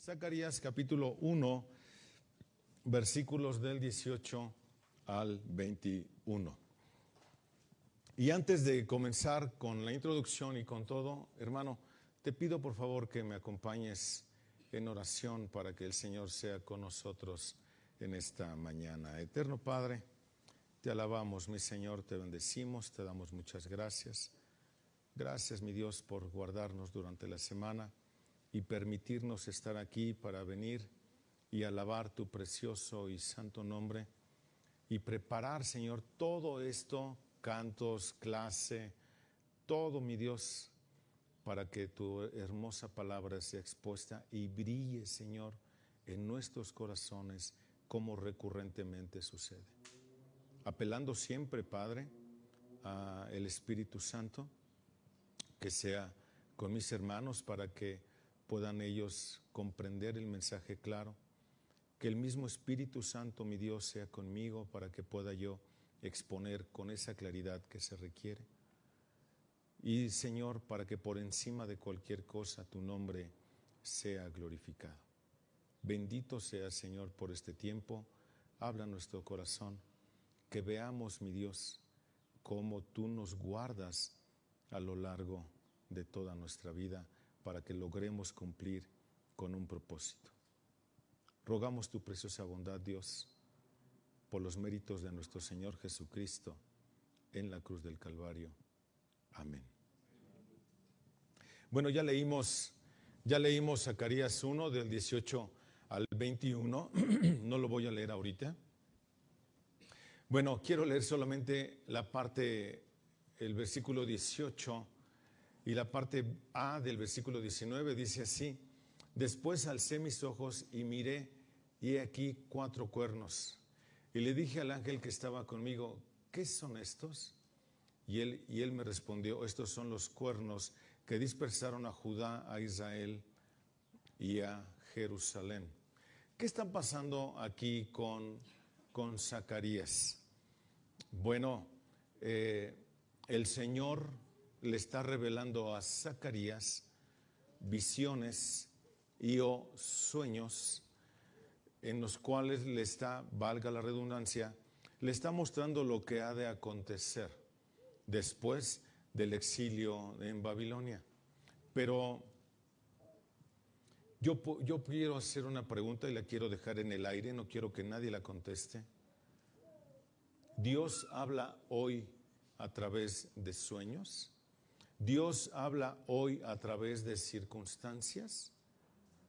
Zacarías capítulo 1, versículos del 18 al 21. Y antes de comenzar con la introducción y con todo, hermano, te pido por favor que me acompañes en oración para que el Señor sea con nosotros en esta mañana. Eterno Padre, te alabamos, mi Señor, te bendecimos, te damos muchas gracias. Gracias, mi Dios, por guardarnos durante la semana y permitirnos estar aquí para venir y alabar tu precioso y santo nombre y preparar, Señor, todo esto, cantos, clase, todo, mi Dios, para que tu hermosa palabra sea expuesta y brille, Señor, en nuestros corazones como recurrentemente sucede. Apelando siempre, Padre, al Espíritu Santo, que sea con mis hermanos para que puedan ellos comprender el mensaje claro, que el mismo Espíritu Santo, mi Dios, sea conmigo para que pueda yo exponer con esa claridad que se requiere. Y Señor, para que por encima de cualquier cosa tu nombre sea glorificado. Bendito seas, Señor, por este tiempo. Habla nuestro corazón, que veamos, mi Dios, cómo tú nos guardas a lo largo de toda nuestra vida para que logremos cumplir con un propósito. Rogamos tu preciosa bondad, Dios, por los méritos de nuestro Señor Jesucristo en la cruz del Calvario. Amén. Bueno, ya leímos Zacarías 1 del 18 al 21. No lo voy a leer ahorita. Bueno, quiero leer solamente la parte, el versículo 18 y la parte A del versículo 19. Dice así: después alcé mis ojos y miré, y he aquí 4 cuernos. Y le dije al ángel que estaba conmigo, ¿qué son estos? Y él me respondió, estos son los cuernos que dispersaron a Judá, a Israel y a Jerusalén. ¿Qué está pasando aquí con Zacarías? Bueno, el Señor le está revelando a Zacarías visiones y o sueños en los cuales le está, valga la redundancia, le está mostrando lo que ha de acontecer después del exilio en Babilonia. Pero yo quiero hacer una pregunta y la quiero dejar en el aire, no quiero que nadie la conteste. ¿Dios habla hoy a través de sueños? ¿Dios habla hoy a través de circunstancias?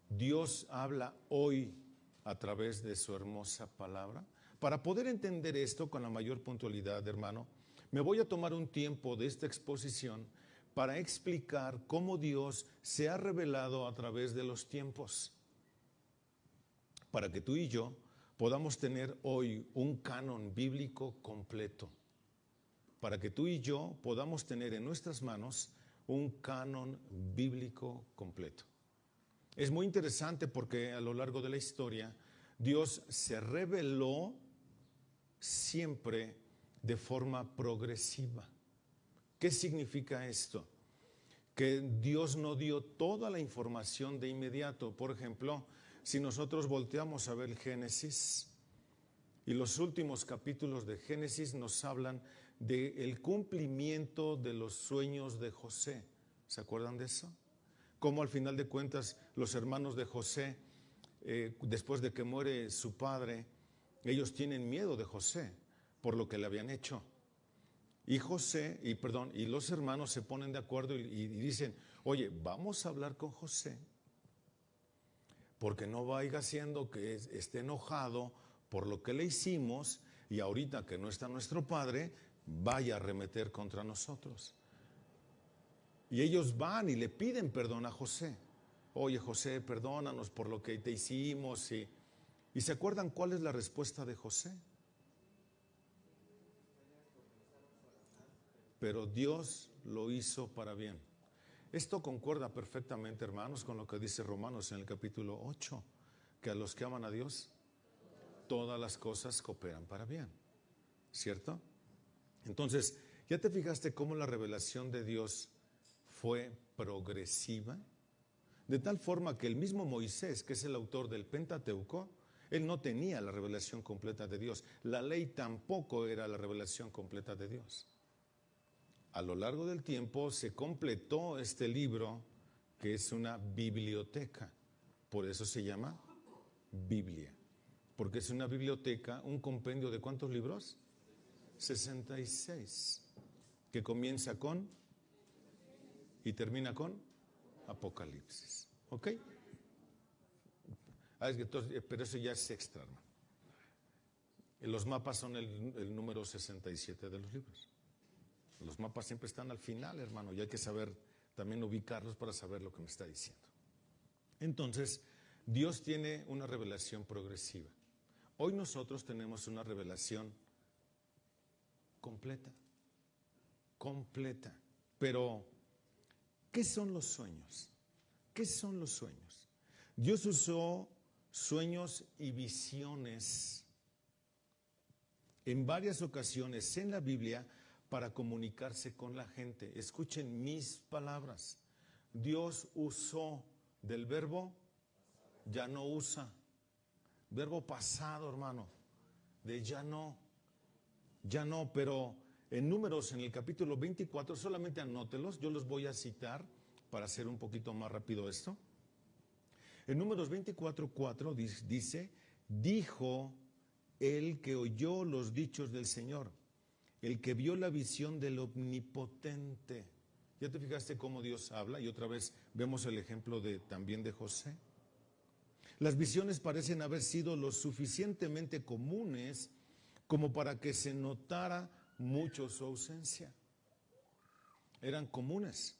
¿Dios habla hoy a través de su hermosa palabra? Para poder entender esto con la mayor puntualidad, hermano, me voy a tomar un tiempo de esta exposición para explicar cómo Dios se ha revelado a través de los tiempos, para que tú y yo podamos tener hoy un canon bíblico completo, para que tú y yo podamos tener en nuestras manos un canon bíblico completo. Es muy interesante porque a lo largo de la historia Dios se reveló siempre de forma progresiva. ¿Qué significa esto? Que Dios no dio toda la información de inmediato. Por ejemplo, si nosotros volteamos a ver el Génesis, y los últimos capítulos de Génesis nos hablan del cumplimiento de los sueños de José. ¿Se acuerdan de eso? Cómo al final de cuentas los hermanos de José, después de que muere su padre, ellos tienen miedo de José por lo que le habían hecho. Y los hermanos se ponen de acuerdo y dicen, oye, vamos a hablar con José, porque no vaya siendo que esté enojado por lo que le hicimos y ahorita que no está nuestro padre, vaya a arremeter contra nosotros. Y ellos van y le piden perdón a José. Oye, José, perdónanos por lo que te hicimos. ¿Y se acuerdan cuál es la respuesta de José? Pero Dios lo hizo para bien. Esto concuerda perfectamente, hermanos, con lo que dice Romanos en el capítulo 8, que a los que aman a Dios, todas las cosas cooperan para bien, ¿cierto? Entonces, ¿ya te fijaste cómo la revelación de Dios fue progresiva? De tal forma que el mismo Moisés, que es el autor del Pentateuco, él no tenía la revelación completa de Dios. La ley tampoco era la revelación completa de Dios. A lo largo del tiempo se completó este libro, que es una biblioteca. Por eso se llama Biblia. Porque es una biblioteca, un compendio de ¿cuántos libros? 66. Que comienza con y termina con Apocalipsis. ¿Ok? Pero eso ya es extra, hermano. Los mapas son el número 67 de los libros. Los mapas siempre están al final, hermano, y hay que saber también ubicarlos para saber lo que me está diciendo. Entonces, Dios tiene una revelación progresiva. Hoy nosotros tenemos una revelación completa. Pero, ¿qué son los sueños? ¿Qué son los sueños? Dios usó sueños y visiones en varias ocasiones en la Biblia para comunicarse con la gente. Escuchen mis palabras. Dios usó del verbo, ya no usa. Verbo pasado, hermano, de ya no, pero en Números, en el capítulo 24, solamente anótelos, yo los voy a citar para hacer un poquito más rápido esto. En Números 24:4 dice, dijo el que oyó los dichos del Señor, el que vio la visión del Omnipotente. ¿Ya te fijaste cómo Dios habla? Y otra vez vemos el ejemplo también de José. Las visiones parecen haber sido lo suficientemente comunes como para que se notara mucho su ausencia. Eran comunes.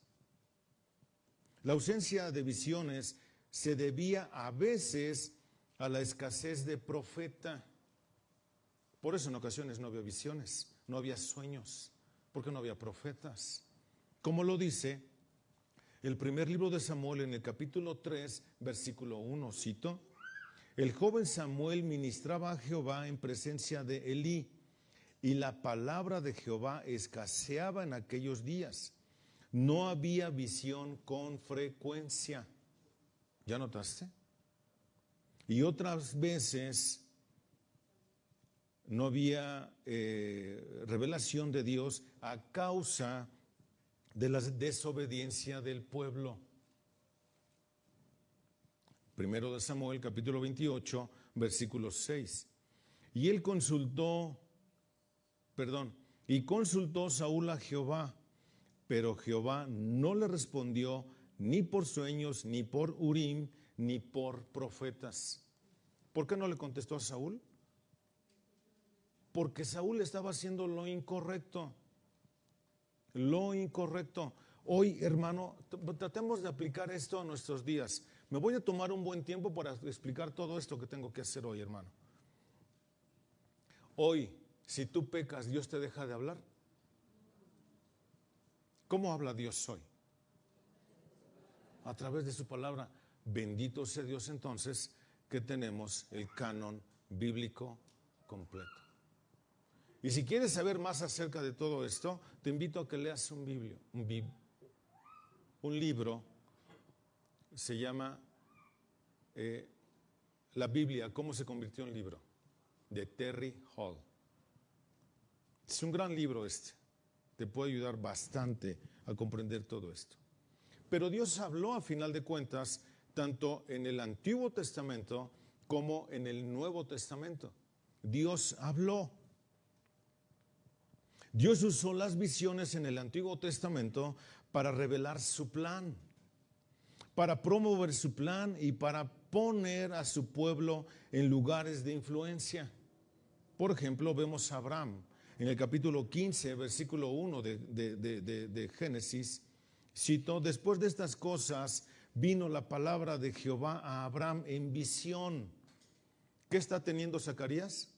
La ausencia de visiones se debía a veces a la escasez de profeta. Por eso en ocasiones no había visiones, no había sueños, porque no había profetas. Como lo dice el primer libro de Samuel en el capítulo 3, versículo 1, cito, el joven Samuel ministraba a Jehová en presencia de Elí, y la palabra de Jehová escaseaba en aquellos días. No había visión con frecuencia. ¿Ya notaste? Y otras veces no había revelación de Dios a causa de la desobediencia del pueblo. Primero de Samuel, capítulo 28, versículo 6. Y consultó Saúl a Jehová, pero Jehová no le respondió ni por sueños, ni por Urim, ni por profetas. ¿Por qué no le contestó a Saúl? Porque Saúl estaba haciendo lo incorrecto. Lo incorrecto. Hoy, hermano, tratemos de aplicar esto a nuestros días. Me voy a tomar un buen tiempo para explicar todo esto que tengo que hacer hoy, hermano. Hoy, si tú pecas, ¿Dios te deja de hablar? ¿Cómo habla Dios hoy? A través de su palabra. Bendito sea Dios entonces que tenemos el canon bíblico completo. Y si quieres saber más acerca de todo esto, te invito a que leas un libro, se llama La Biblia, ¿cómo se convirtió en libro? De Terry Hall. Es un gran libro este, te puede ayudar bastante a comprender todo esto. Pero Dios habló a final de cuentas, tanto en el Antiguo Testamento como en el Nuevo Testamento. Dios habló. Dios usó las visiones en el Antiguo Testamento para revelar su plan, para promover su plan y para poner a su pueblo en lugares de influencia. Por ejemplo, vemos a Abraham en el capítulo 15, versículo 1 de Génesis. Cito, después de estas cosas vino la palabra de Jehová a Abraham en visión. ¿Qué está teniendo Zacarías?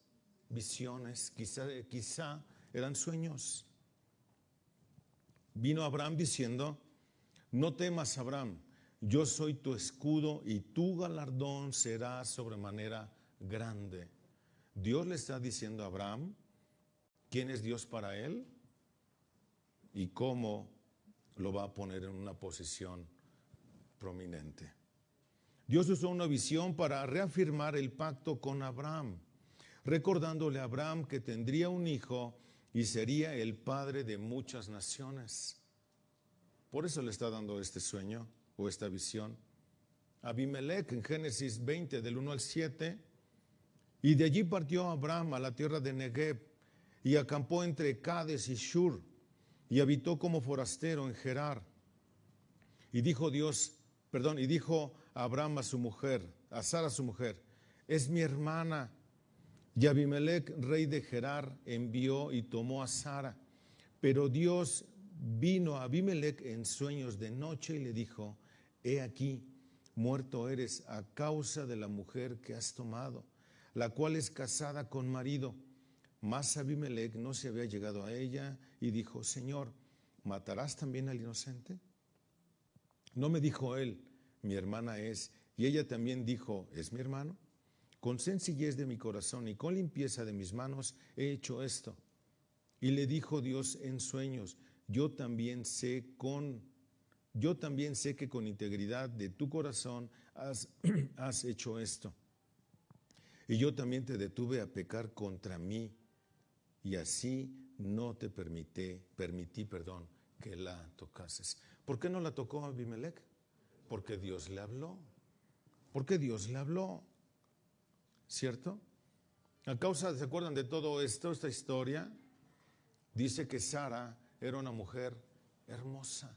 Visiones, quizá eran sueños. Vino Abraham diciendo, no temas, Abraham, yo soy tu escudo y tu galardón será sobremanera grande. Dios le está diciendo a Abraham quién es Dios para él y cómo lo va a poner en una posición prominente. Dios usó una visión para reafirmar el pacto con Abraham, recordándole a Abraham que tendría un hijo y sería el padre de muchas naciones. Por eso le está dando este sueño o esta visión. Abimelech en Génesis 20 del 1 al 7, y de allí partió Abraham a la tierra de Negev y acampó entre Cades y Shur y habitó como forastero en Gerar. Y dijo Abraham a su mujer, a Sara su mujer, es mi hermana. Y Abimelech, rey de Gerar, envió y tomó a Sara. Pero Dios vino a Abimelech en sueños de noche y le dijo, he aquí, muerto eres a causa de la mujer que has tomado, la cual es casada con marido. Mas Abimelech no se había llegado a ella y dijo, Señor, ¿matarás también al inocente? No me dijo él, mi hermana es, y ella también dijo, ¿es mi hermano? Con sencillez de mi corazón y con limpieza de mis manos he hecho esto. Y le dijo Dios en sueños, yo también sé que con integridad de tu corazón has hecho esto. Y yo también te detuve a pecar contra mí, y así no te permití, que la tocases. ¿Por qué no la tocó Abimelech? Porque Dios le habló. ¿Cierto? A causa, ¿se acuerdan de todo esto, esta historia? Dice que Sara era una mujer hermosa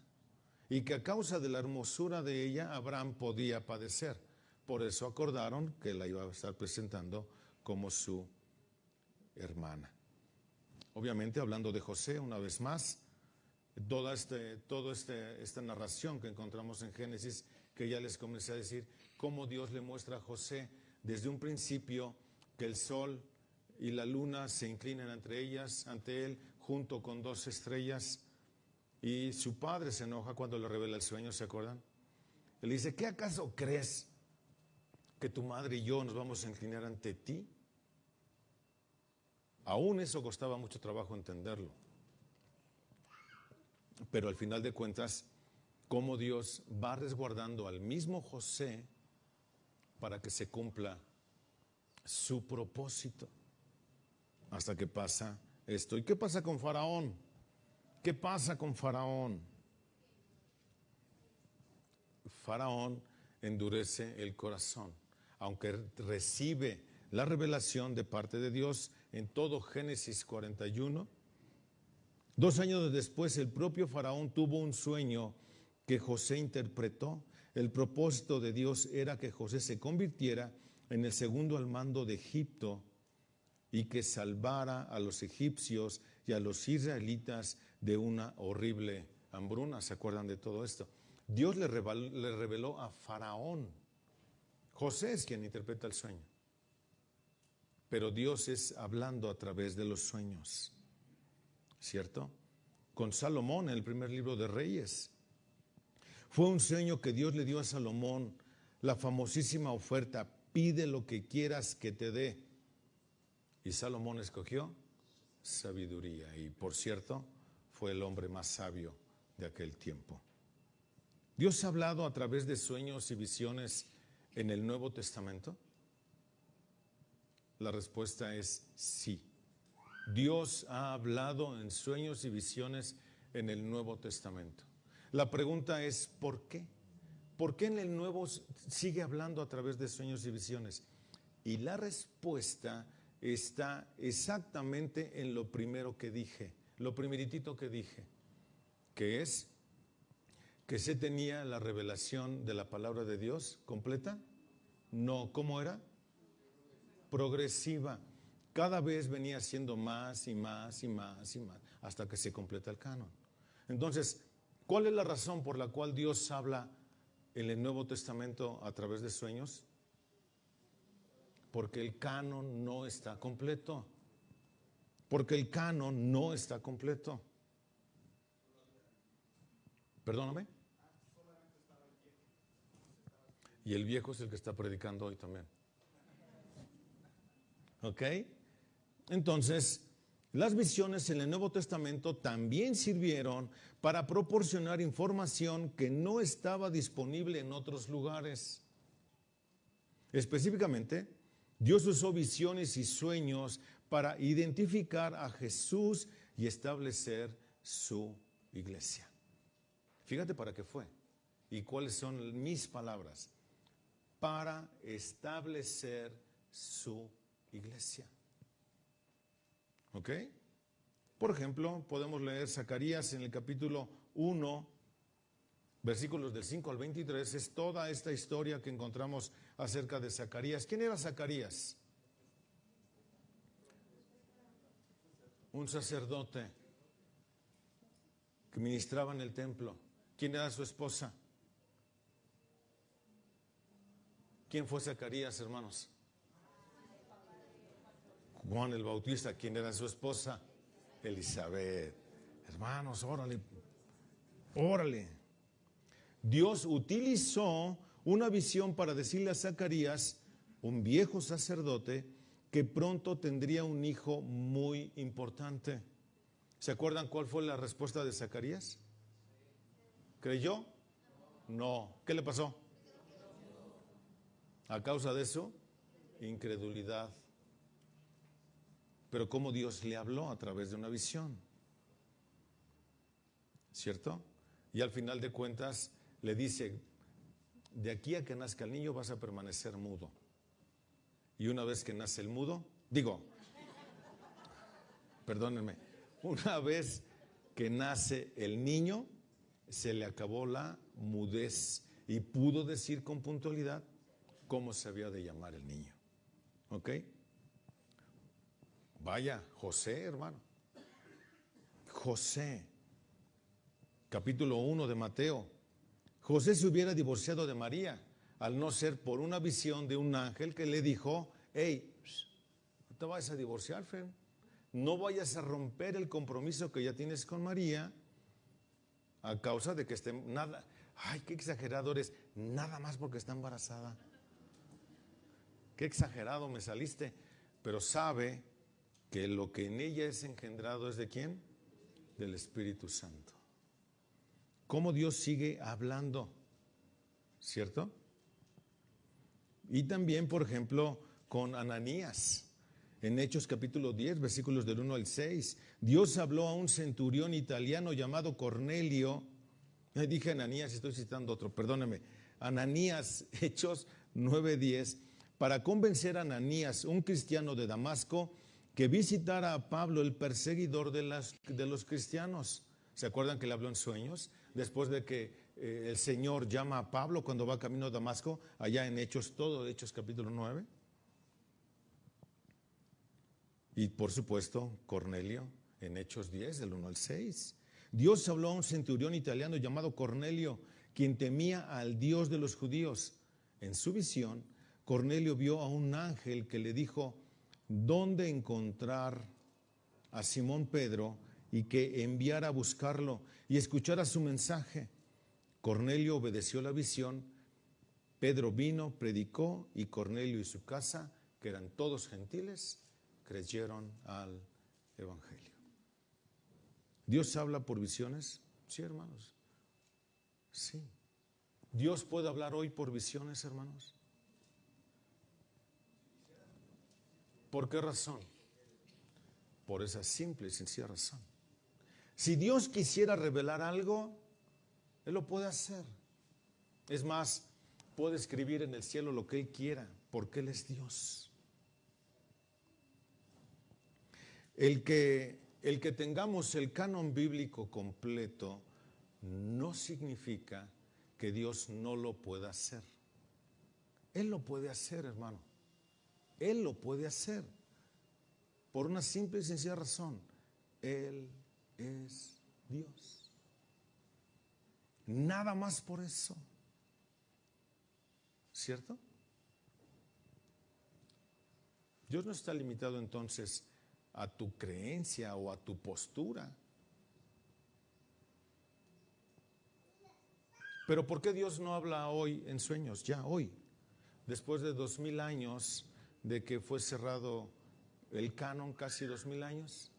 y que a causa de la hermosura de ella, Abraham podía padecer. Por eso acordaron que la iba a estar presentando como su hermana. Obviamente, hablando de José, una vez más, toda esta narración que encontramos en Génesis, que ya les comencé a decir, cómo Dios le muestra a José desde un principio que el sol y la luna se inclinan ante él, junto con dos estrellas, y su padre se enoja cuando le revela el sueño, ¿se acuerdan? Él dice, ¿qué acaso crees que tu madre y yo nos vamos a inclinar ante ti? Aún eso costaba mucho trabajo entenderlo. Pero al final de cuentas, cómo Dios va resguardando al mismo José para que se cumpla su propósito. Hasta que pasa esto. ¿Y qué pasa con Faraón? ¿Qué pasa con Faraón? Faraón endurece el corazón, aunque recibe la revelación de parte de Dios en todo Génesis 41. 2 años después, el propio Faraón tuvo un sueño que José interpretó. El propósito de Dios era que José se convirtiera en el segundo al mando de Egipto y que salvara a los egipcios y a los israelitas de una horrible hambruna. ¿Se acuerdan de todo esto? Dios le reveló a Faraón. José es quien interpreta el sueño, pero Dios es hablando a través de los sueños, ¿cierto? Con Salomón en el primer libro de Reyes. Fue un sueño que Dios le dio a Salomón, la famosísima oferta, pide lo que quieras que te dé. Y Salomón escogió sabiduría y, por cierto, fue el hombre más sabio de aquel tiempo. ¿Dios ha hablado a través de sueños y visiones en el Nuevo Testamento? La respuesta es sí. Dios ha hablado en sueños y visiones en el Nuevo Testamento. La pregunta es, ¿por qué? ¿Por qué en el Nuevo sigue hablando a través de sueños y visiones? Y la respuesta está exactamente en lo primero que dije, lo primeritito que dije, que es que se tenía la revelación de la palabra de Dios completa. No, ¿cómo era? Progresiva. Cada vez venía siendo más y más y más y más, hasta que se completa el canon. Entonces, ¿cuál es la razón por la cual Dios habla en el Nuevo Testamento a través de sueños? Porque el canon no está completo. Porque el canon no está completo. Perdóname. Y el viejo es el que está predicando hoy también. ¿Ok? Entonces, las visiones en el Nuevo Testamento también sirvieron para proporcionar información que no estaba disponible en otros lugares. Específicamente, Dios usó visiones y sueños para identificar a Jesús y establecer su iglesia. Fíjate para qué fue y cuáles son mis palabras. Para establecer su iglesia. ¿Ok? Por ejemplo, podemos leer Zacarías en el capítulo 1, versículos del 5 al 23. Es toda esta historia que encontramos acerca de Zacarías. ¿Quién era Zacarías? Un sacerdote que ministraba en el templo. ¿Quién era su esposa? ¿Quién fue Zacarías, hermanos? Juan el Bautista. ¿Quién era su esposa? Elizabeth. Hermanos, órale, órale. Dios utilizó una visión para decirle a Zacarías, un viejo sacerdote, que pronto tendría un hijo muy importante. ¿Se acuerdan cuál fue la respuesta de Zacarías? ¿Creyó? No. ¿Qué le pasó? A causa de eso, incredulidad. Pero cómo Dios le habló a través de una visión. ¿Cierto? Y al final de cuentas le dice, de aquí a que nazca el niño vas a permanecer mudo. Y una vez que nace el mudo, perdónenme, una vez que nace el niño, se le acabó la mudez y pudo decir con puntualidad cómo se había de llamar el niño. ¿Ok? Vaya, José, hermano. José, capítulo 1 de Mateo. José se hubiera divorciado de María, al no ser por una visión de un ángel que le dijo, hey, no te vayas a divorciar, Fer. No vayas a romper el compromiso que ya tienes con María a causa de que esté nada. Ay, qué exagerado eres, nada más porque está embarazada. Qué exagerado me saliste. Pero sabe que lo que en ella es engendrado es ¿de quién? Del Espíritu Santo. Cómo Dios sigue hablando, ¿cierto? Y también, por ejemplo, con Ananías. En Hechos capítulo 10, versículos del 1 al 6, Dios habló a un centurión italiano llamado Cornelio. Dije Ananías, estoy citando otro, perdóneme. Ananías, Hechos 9:10, para convencer a Ananías, un cristiano de Damasco, que visitara a Pablo, el perseguidor de los cristianos. ¿Se acuerdan que le habló en sueños? Después de que el Señor llama a Pablo cuando va camino a Damasco, allá en Hechos, todo Hechos capítulo 9. Y por supuesto, Cornelio, en Hechos 10, del 1 al 6. Dios habló a un centurión italiano llamado Cornelio, quien temía al Dios de los judíos. En su visión, Cornelio vio a un ángel que le dijo dónde encontrar a Simón Pedro y que enviara a buscarlo y escuchara su mensaje. Cornelio obedeció la visión. Pedro vino, predicó y Cornelio y su casa, que eran todos gentiles, creyeron al Evangelio. ¿Dios habla por visiones? Sí, hermanos. Sí. ¿Dios puede hablar hoy por visiones, hermanos? ¿Por qué razón? Por esa simple y sencilla razón. Si Dios quisiera revelar algo, Él lo puede hacer. Es más, puede escribir en el cielo lo que Él quiera, porque Él es Dios. El que tengamos el canon bíblico completo no significa que Dios no lo pueda hacer. Él lo puede hacer, hermano. Él lo puede hacer. Por una simple y sencilla razón. Él es Dios. Nada más por eso. ¿Cierto? Dios no está limitado entonces a tu creencia o a tu postura. Pero ¿por qué Dios no habla hoy en sueños? Ya hoy, después de 2000 años de que fue cerrado el canon, casi 2000 años,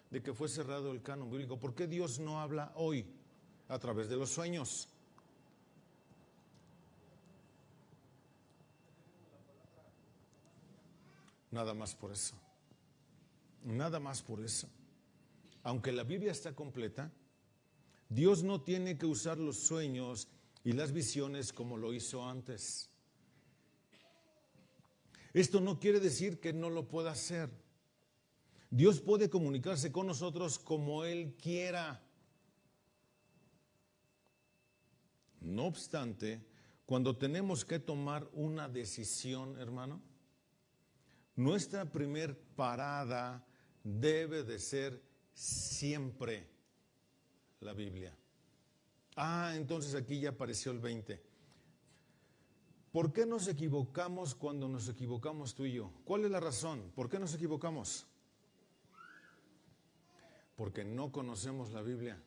de que fue cerrado el canon bíblico. ¿Por qué Dios no habla hoy a través de los sueños? Nada más por eso. Nada más por eso. Aunque la Biblia está completa, Dios no tiene que usar los sueños y las visiones como lo hizo antes. Esto no quiere decir que no lo pueda hacer. Dios puede comunicarse con nosotros como Él quiera. No obstante, cuando tenemos que tomar una decisión, hermano, nuestra primer parada debe de ser siempre la Biblia. Entonces aquí ya apareció el 20. ¿Por qué nos equivocamos cuando nos equivocamos tú y yo? ¿Cuál es la razón? ¿Por qué nos equivocamos? Porque no conocemos la Biblia.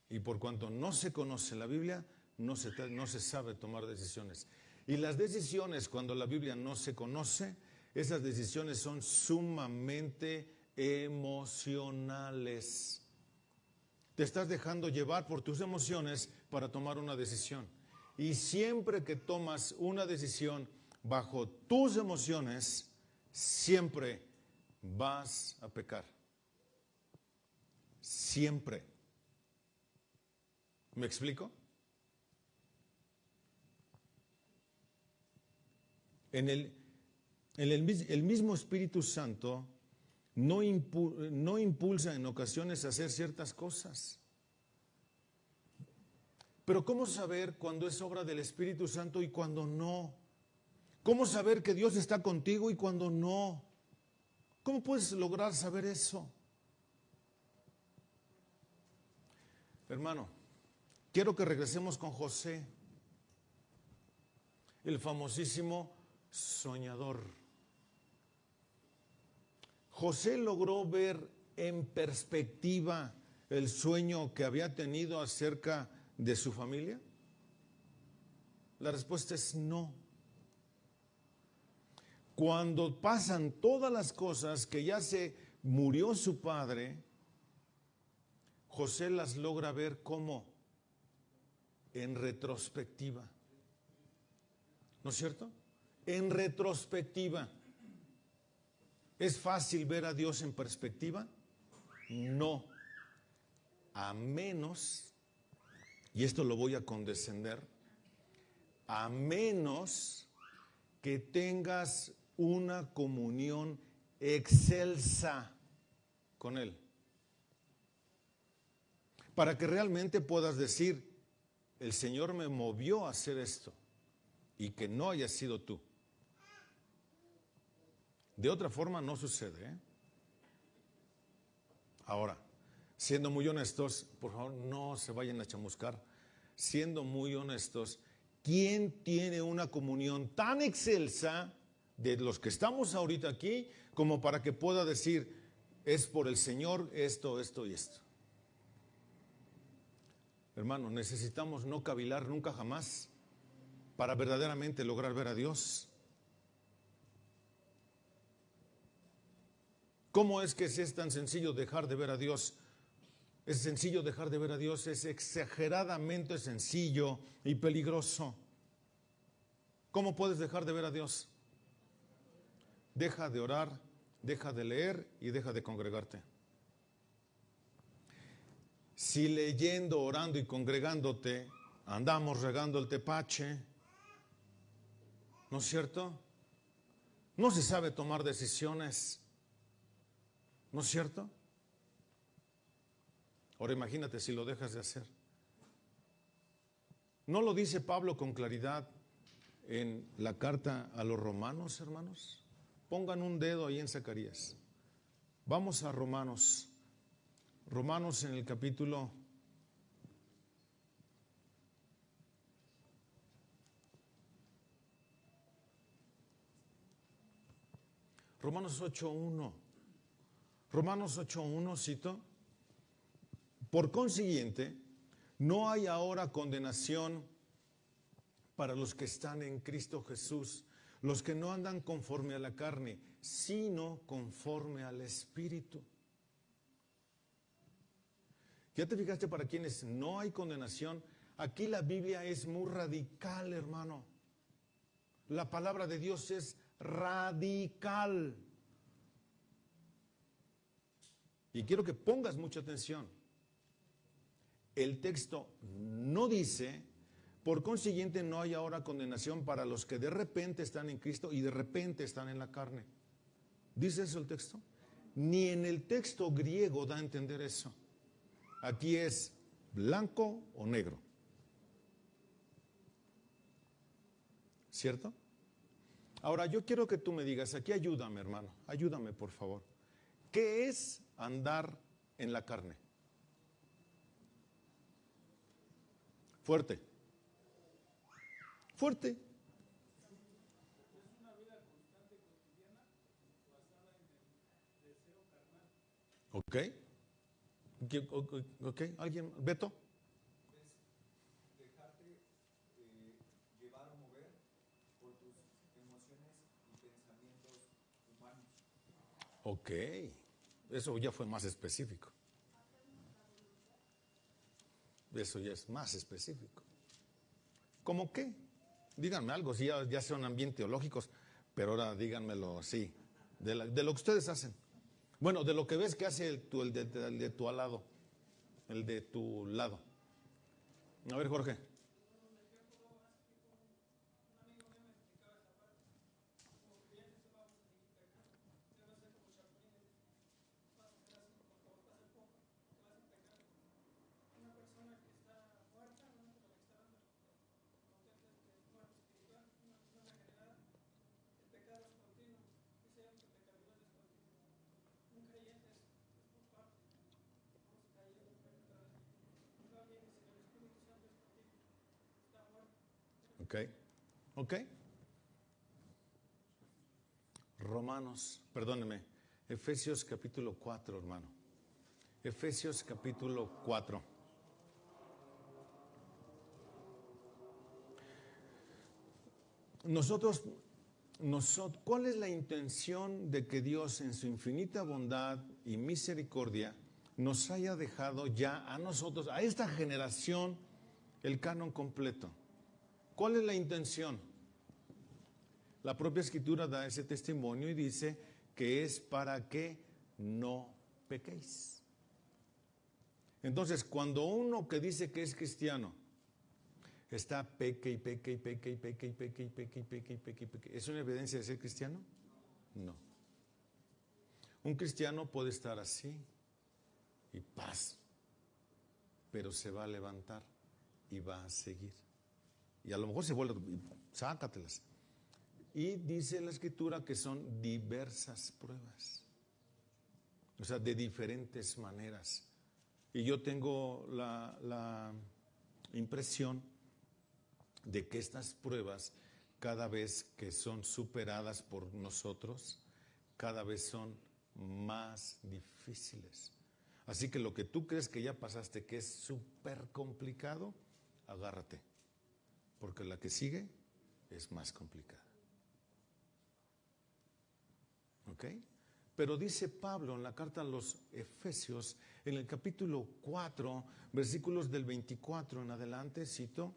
Y por cuanto no se conoce la Biblia, no se sabe tomar decisiones. Y las decisiones, cuando la Biblia no se conoce, esas decisiones son sumamente emocionales. Te estás dejando llevar por tus emociones para tomar una decisión. Y siempre que tomas una decisión bajo tus emociones, siempre vas a pecar. Siempre. ¿Me explico? El mismo Espíritu Santo no impulsa en ocasiones a hacer ciertas cosas. Pero ¿cómo saber cuando es obra del Espíritu Santo y cuando no? ¿Cómo saber que Dios está contigo y cuando no? ¿Cómo puedes lograr saber eso? Hermano, quiero que regresemos con José, el famosísimo soñador. José logró ver en perspectiva el sueño que había tenido acerca de su familia. La respuesta es no. Cuando pasan todas las cosas, que ya se murió su padre, José las logra ver como en retrospectiva. ¿No es cierto? En retrospectiva. ¿Es fácil ver a Dios en perspectiva? No. A menos, y esto lo voy a condescender, a menos que tengas una comunión excelsa con Él. Para que realmente puedas decir, el Señor me movió a hacer esto, y que no haya sido tú. De otra forma no sucede, ¿eh? Ahora, siendo muy honestos, por favor no se vayan a chamuscar, siendo muy honestos, ¿quién tiene una comunión tan excelsa de los que estamos ahorita aquí como para que pueda decir, es por el Señor esto, esto y esto? Hermano, necesitamos no cavilar nunca jamás para verdaderamente lograr ver a Dios. ¿Cómo es que es tan sencillo dejar de ver a Dios? Es sencillo dejar de ver a Dios, es exageradamente sencillo y peligroso. ¿Cómo puedes dejar de ver a Dios? Deja de orar, deja de leer y deja de congregarte. Si leyendo, orando y congregándote andamos regando el tepache, ¿no es cierto? No se sabe tomar decisiones, ¿no es cierto? Ahora imagínate si lo dejas de hacer. ¿No lo dice Pablo con claridad en la carta a los romanos, hermanos? Pongan un dedo ahí en Zacarías. Vamos a Romanos. Romanos en el capítulo 8:1. Romanos 8:1, cito. Por consiguiente, no hay ahora condenación para los que están en Cristo Jesús, los que no andan conforme a la carne, sino conforme al Espíritu. ¿Ya te fijaste para quienes no hay condenación? Aquí la Biblia es muy radical, hermano. La palabra de Dios es radical. Y quiero que pongas mucha atención. El texto no dice, por consiguiente no hay ahora condenación para los que de repente están en Cristo y de repente están en la carne. ¿Dice eso el texto? Ni en el texto griego da a entender eso. Aquí es blanco o negro. ¿Cierto? Ahora yo quiero que tú me digas, aquí ayúdame, hermano, ayúdame por favor. ¿Qué es andar en la carne? Fuerte. Fuerte. Ok. Ok. ¿Alguien? ¿Beto? Es dejarte llevar o mover por tus emociones y pensamientos humanos. Ok. Eso ya fue más específico. Eso ya es más específico. ¿Cómo qué? Díganme algo, si ya son bien teológicos, pero ahora díganmelo así, de lo que ustedes hacen. Bueno, de lo que ves que hace el de tu al lado, el de tu lado. A ver, Jorge. Ok. Ok. Romanos, perdóneme, Efesios capítulo 4, hermano. Efesios capítulo 4. ¿Cuál es la intención de que Dios en su infinita bondad y misericordia nos haya dejado ya a nosotros, a esta generación, el canon completo? ¿Cuál es la intención? La propia Escritura da ese testimonio y dice que es para que no pequéis. Entonces, cuando uno que dice que es cristiano está peque y peque y peque y peque y peque y peque y peque y peque y peque, ¿es una evidencia de ser cristiano? No. Un cristiano puede estar así y paz, pero se va a levantar y va a seguir. Y a lo mejor se vuelve, sácatelas. Y dice la Escritura que son diversas pruebas, o sea, de diferentes maneras. Y yo tengo la impresión de que estas pruebas, cada vez que son superadas por nosotros, cada vez son más difíciles. Así que lo que tú crees que ya pasaste, que es súper complicado, agárrate, porque la que sigue es más complicada. ¿Ok? Pero dice Pablo en la carta a los Efesios, en el capítulo 4, versículos del 24 en adelante, cito,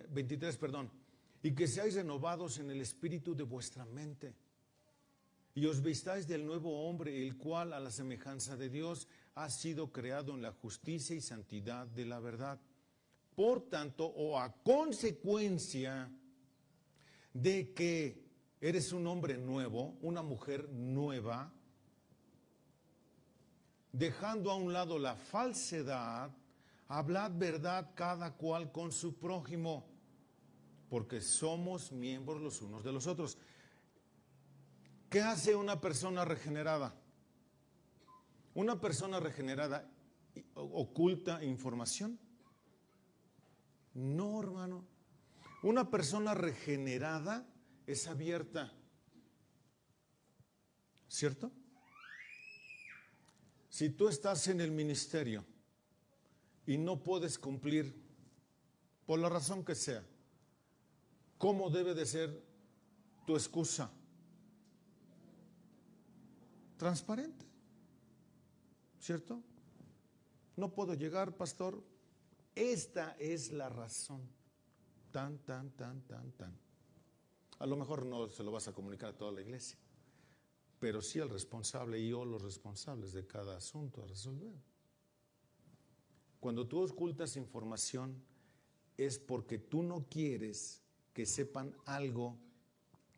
23, perdón, y que seáis renovados en el espíritu de vuestra mente, y os vistáis del nuevo hombre, el cual a la semejanza de Dios ha sido creado en la justicia y santidad de la verdad. Por tanto, o a consecuencia de que eres un hombre nuevo, una mujer nueva, dejando a un lado la falsedad, hablad verdad cada cual con su prójimo, porque somos miembros los unos de los otros. ¿Qué hace una persona regenerada? Una persona regenerada oculta información. No, hermano. Una persona regenerada es abierta. ¿Cierto? Si tú estás en el ministerio y no puedes cumplir, por la razón que sea, ¿cómo debe de ser tu excusa? Transparente. ¿Cierto? No puedo llegar, pastor. Esta es la razón. Tan. A lo mejor no se lo vas a comunicar a toda la iglesia, pero sí al responsable y o los responsables de cada asunto a resolver. Cuando tú ocultas información es porque tú no quieres que sepan algo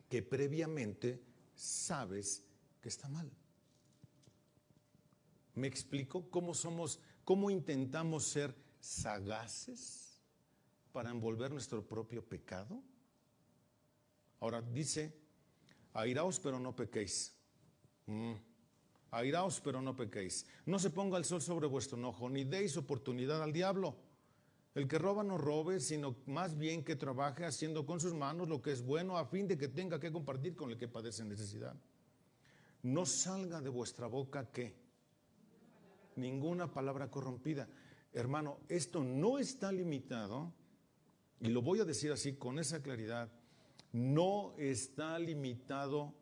que previamente sabes que está mal. ¿Me explico? ¿Cómo intentamos ser sagaces para envolver nuestro propio pecado? Ahora dice, airaos pero no pequéis. Airaos pero no pequéis. No se ponga el sol sobre vuestro enojo, ni deis oportunidad al diablo. El que roba no robe, sino más bien que trabaje haciendo con sus manos lo que es bueno, a fin de que tenga que compartir con el que padece necesidad. No salga de vuestra boca ¿qué? Ninguna palabra corrompida. Hermano, esto no está limitado, y lo voy a decir así con esa claridad, no está limitado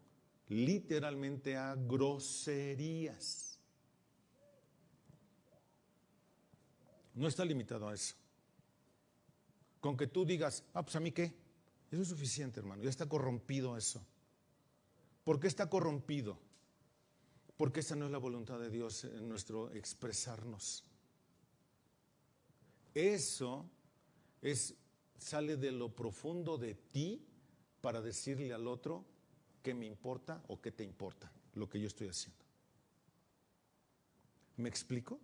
literalmente a groserías. No está limitado a eso. Con que tú digas, pues a mí qué, eso es suficiente, hermano, ya está corrompido eso. ¿Por qué está corrompido? Porque esa no es la voluntad de Dios en nuestro expresarnos. Eso sale de lo profundo de ti para decirle al otro qué me importa o qué te importa lo que yo estoy haciendo. ¿Me explico?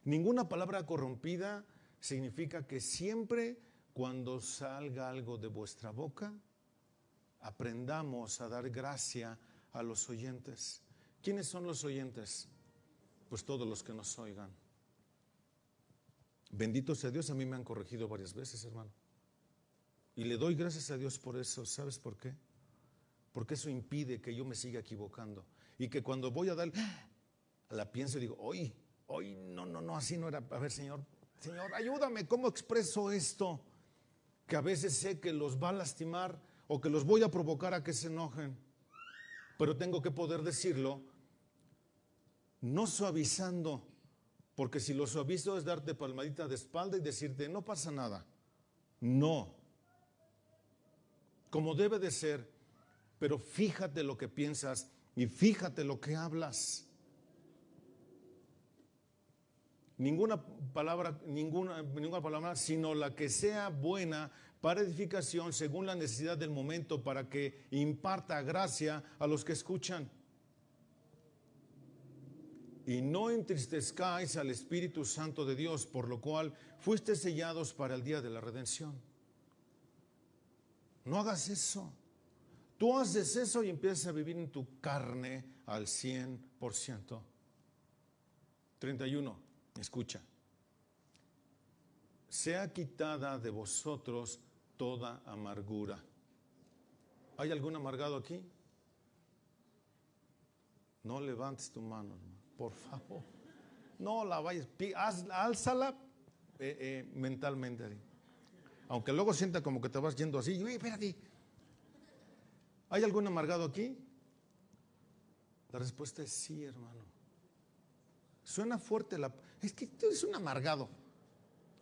Ninguna palabra corrompida significa que siempre cuando salga algo de vuestra boca, aprendamos a dar gracia a los oyentes. ¿Quiénes son los oyentes? Pues todos los que nos oigan. Bendito sea Dios, a mí me han corregido varias veces, hermano. Y le doy gracias a Dios por eso. ¿Sabes por qué? Porque eso impide que yo me siga equivocando. Y que cuando voy a dar, la pienso y digo, hoy, no, así no era. A ver, Señor, ayúdame, ¿cómo expreso esto? Que a veces sé que los va a lastimar o que los voy a provocar a que se enojen. Pero tengo que poder decirlo, no suavizando, porque si lo suavizo es darte palmadita de espalda y decirte, no pasa nada. No. Como debe de ser, pero fíjate lo que piensas y fíjate lo que hablas. Ninguna palabra, sino la que sea buena para edificación según la necesidad del momento, para que imparta gracia a los que escuchan. Y no entristezcáis al Espíritu Santo de Dios, por lo cual fuiste sellados para el día de la redención. No hagas eso. Tú haces eso y empiezas a vivir en tu carne al 100%. 31. Escucha. Sea quitada de vosotros toda amargura. ¿Hay algún amargado aquí? No levantes tu mano, hermano, por favor. No la vayas, álzala mentalmente. Aunque luego sienta como que te vas yendo así. Espérate. ¿Hay algún amargado aquí? La respuesta es sí, hermano. Suena fuerte es que tú eres un amargado.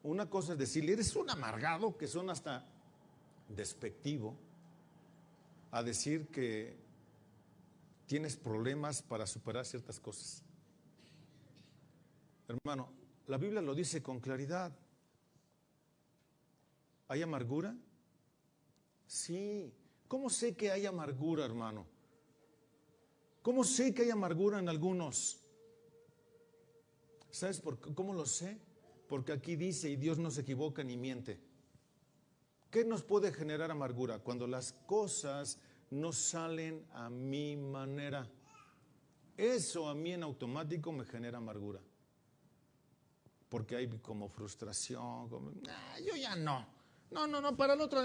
Una cosa es decirle, eres un amargado, que suena hasta despectivo, a decir que tienes problemas para superar ciertas cosas. Hermano, la Biblia lo dice con claridad. ¿Hay amargura? Sí. ¿Cómo sé que hay amargura, hermano? ¿Cómo sé que hay amargura en algunos? ¿Sabes cómo lo sé? Porque aquí dice, y Dios no se equivoca ni miente. ¿Qué nos puede generar amargura? Cuando las cosas no salen a mi manera. Eso a mí en automático me genera amargura. Porque hay como frustración, yo ya no. No, para el otro,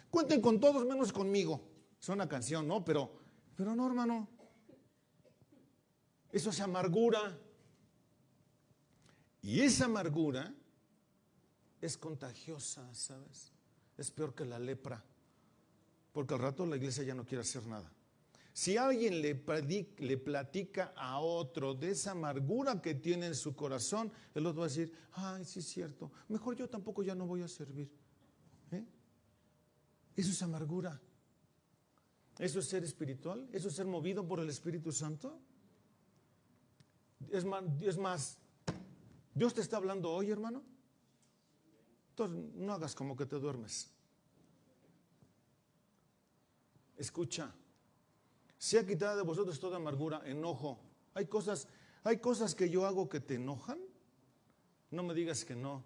cuenten con todos menos conmigo. Es una canción, ¿no? Pero no, hermano. Eso es amargura. Y esa amargura es contagiosa, ¿sabes? Es peor que la lepra. Porque al rato la iglesia ya no quiere hacer nada. Si alguien le platica a otro de esa amargura que tiene en su corazón, el otro va a decir, ay, sí es cierto, mejor yo tampoco ya no voy a servir. Eso es amargura. ¿Eso es ser espiritual? ¿Eso es ser movido por el Espíritu Santo? Es más, ¿Dios te está hablando hoy, hermano? Entonces, no hagas como que te duermes. Escucha. Sea quitada de vosotros toda amargura, enojo. Hay cosas que yo hago que te enojan. No me digas que no.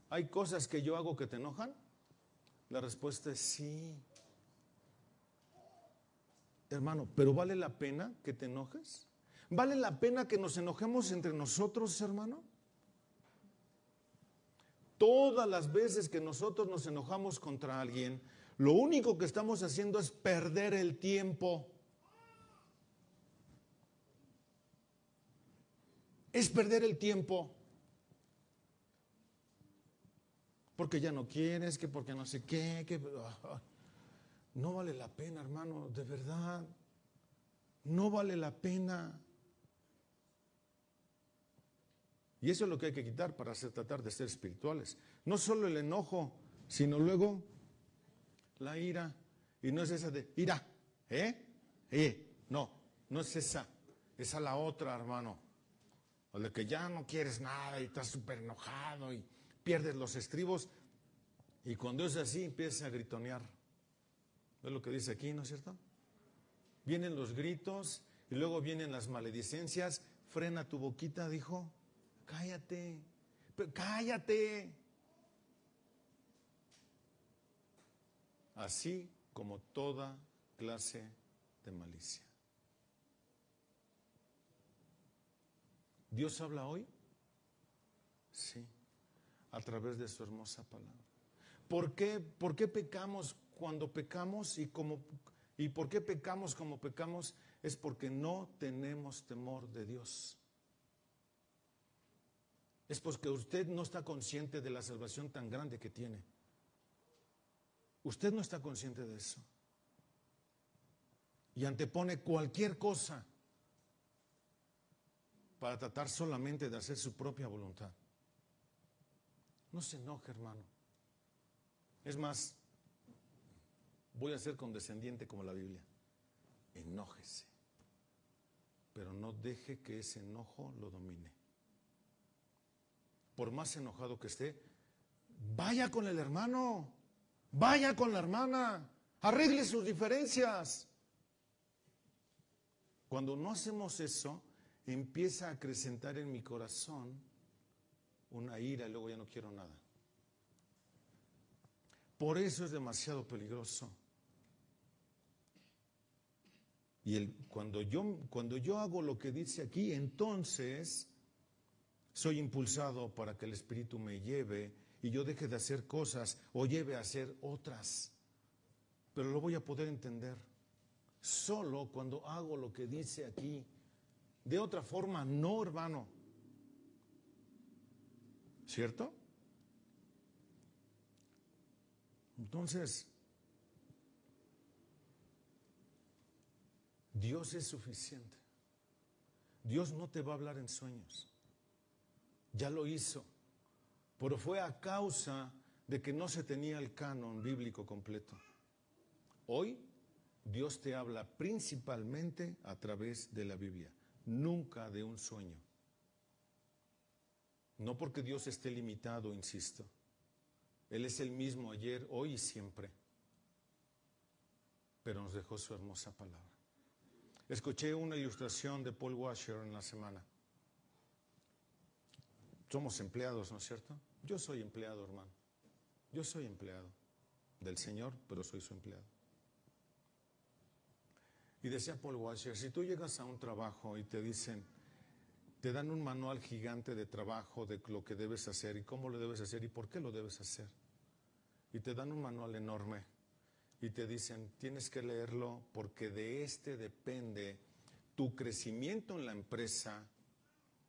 ¿Hay cosas que yo hago que te enojan? La respuesta es sí. Hermano, ¿pero vale la pena que te enojes? ¿Vale la pena que nos enojemos entre nosotros, hermano? Todas las veces que nosotros nos enojamos contra alguien, lo único que estamos haciendo es perder el tiempo. Es perder el tiempo. Porque ya no quieres, que porque no sé qué, que no vale la pena, hermano, de verdad. No vale la pena. Y eso es lo que hay que quitar para tratar de ser espirituales. No solo el enojo, sino luego la ira. Y no es esa de ira, no, no es esa. Es a la otra, hermano. O de que ya no quieres nada y estás súper enojado y pierdes los estribos. Y cuando es así, empiezas a gritonear. ¿Ves lo que dice aquí, no es cierto? Vienen los gritos y luego vienen las maledicencias. Frena tu boquita, dijo. Cállate, cállate. Así como toda clase de malicia. ¿Dios habla hoy? Sí, a través de su hermosa palabra. ¿Por qué pecamos cuando pecamos y por qué pecamos como pecamos? Es porque no tenemos temor de Dios. Es porque usted no está consciente de la salvación tan grande que tiene. Usted no está consciente de eso. Y antepone cualquier cosa para tratar solamente de hacer su propia voluntad. No se enoje, hermano. Es más, voy a ser condescendiente como la Biblia. Enójese. Pero no deje que ese enojo lo domine. Por más enojado que esté, vaya con el hermano, vaya con la hermana, arregle sus diferencias. Cuando no hacemos eso, empieza a acrecentar en mi corazón una ira y luego ya no quiero nada. Por eso es demasiado peligroso. Y cuando yo hago lo que dice aquí, entonces soy impulsado para que el Espíritu me lleve y yo deje de hacer cosas o lleve a hacer otras. Pero lo voy a poder entender solo cuando hago lo que dice aquí. De otra forma, no, hermano. ¿Cierto? Entonces, Dios es suficiente. Dios no te va a hablar en sueños. Ya lo hizo, pero fue a causa de que no se tenía el canon bíblico completo. Hoy, Dios te habla principalmente a través de la Biblia, nunca de un sueño. No porque Dios esté limitado, insisto. Él es el mismo ayer, hoy y siempre. Pero nos dejó su hermosa palabra. Escuché una ilustración de Paul Washer en la semana. Somos empleados, ¿no es cierto? Yo soy empleado, hermano. Yo soy empleado del Señor, pero soy su empleado. Y decía Paul Washer, si tú llegas a un trabajo y te dicen, te dan un manual gigante de trabajo de lo que debes hacer y cómo lo debes hacer y por qué lo debes hacer. Y te dan un manual enorme y te dicen, tienes que leerlo porque de este depende tu crecimiento en la empresa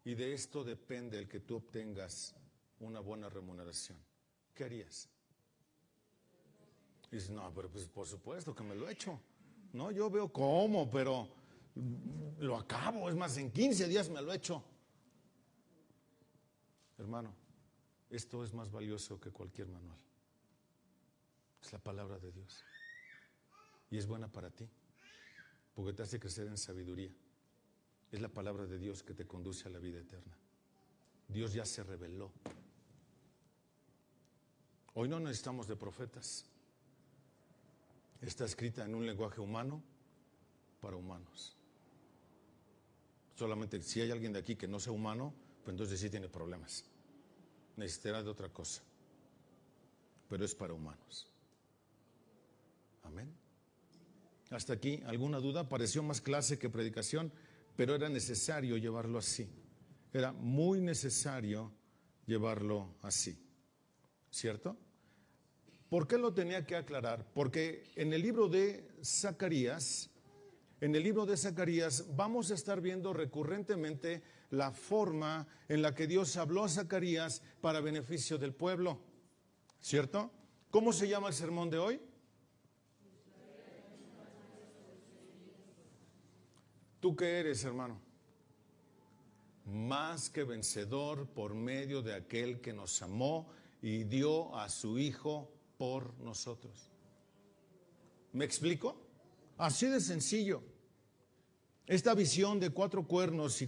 y de esto depende el que tú obtengas una buena remuneración. ¿Qué harías? Y dices, no, pero pues por supuesto que me lo he hecho. No, yo veo cómo, pero lo acabo. Es más, en 15 días me lo echo. Hermano, esto es más valioso que cualquier manual. Es la palabra de Dios. Y es buena para ti, porque te hace crecer en sabiduría. Es la palabra de Dios que te conduce a la vida eterna. Dios ya se reveló. Hoy no necesitamos de profetas. Está escrita en un lenguaje humano para humanos. Solamente si hay alguien de aquí que no sea humano, pues entonces sí tiene problemas. Necesitará de otra cosa. Pero es para humanos. Amén. Hasta aquí, ¿alguna duda? Pareció más clase que predicación, pero era necesario llevarlo así. Era muy necesario llevarlo así. ¿Cierto? ¿Por qué lo tenía que aclarar? Porque en el libro de Zacarías, vamos a estar viendo recurrentemente la forma en la que Dios habló a Zacarías para beneficio del pueblo. ¿Cierto? ¿Cómo se llama el sermón de hoy? ¿Tú qué eres, hermano? Más que vencedor por medio de aquel que nos amó y dio a su Hijo por nosotros. ¿Me explico? Así de sencillo. Esta visión de 4 cuernos y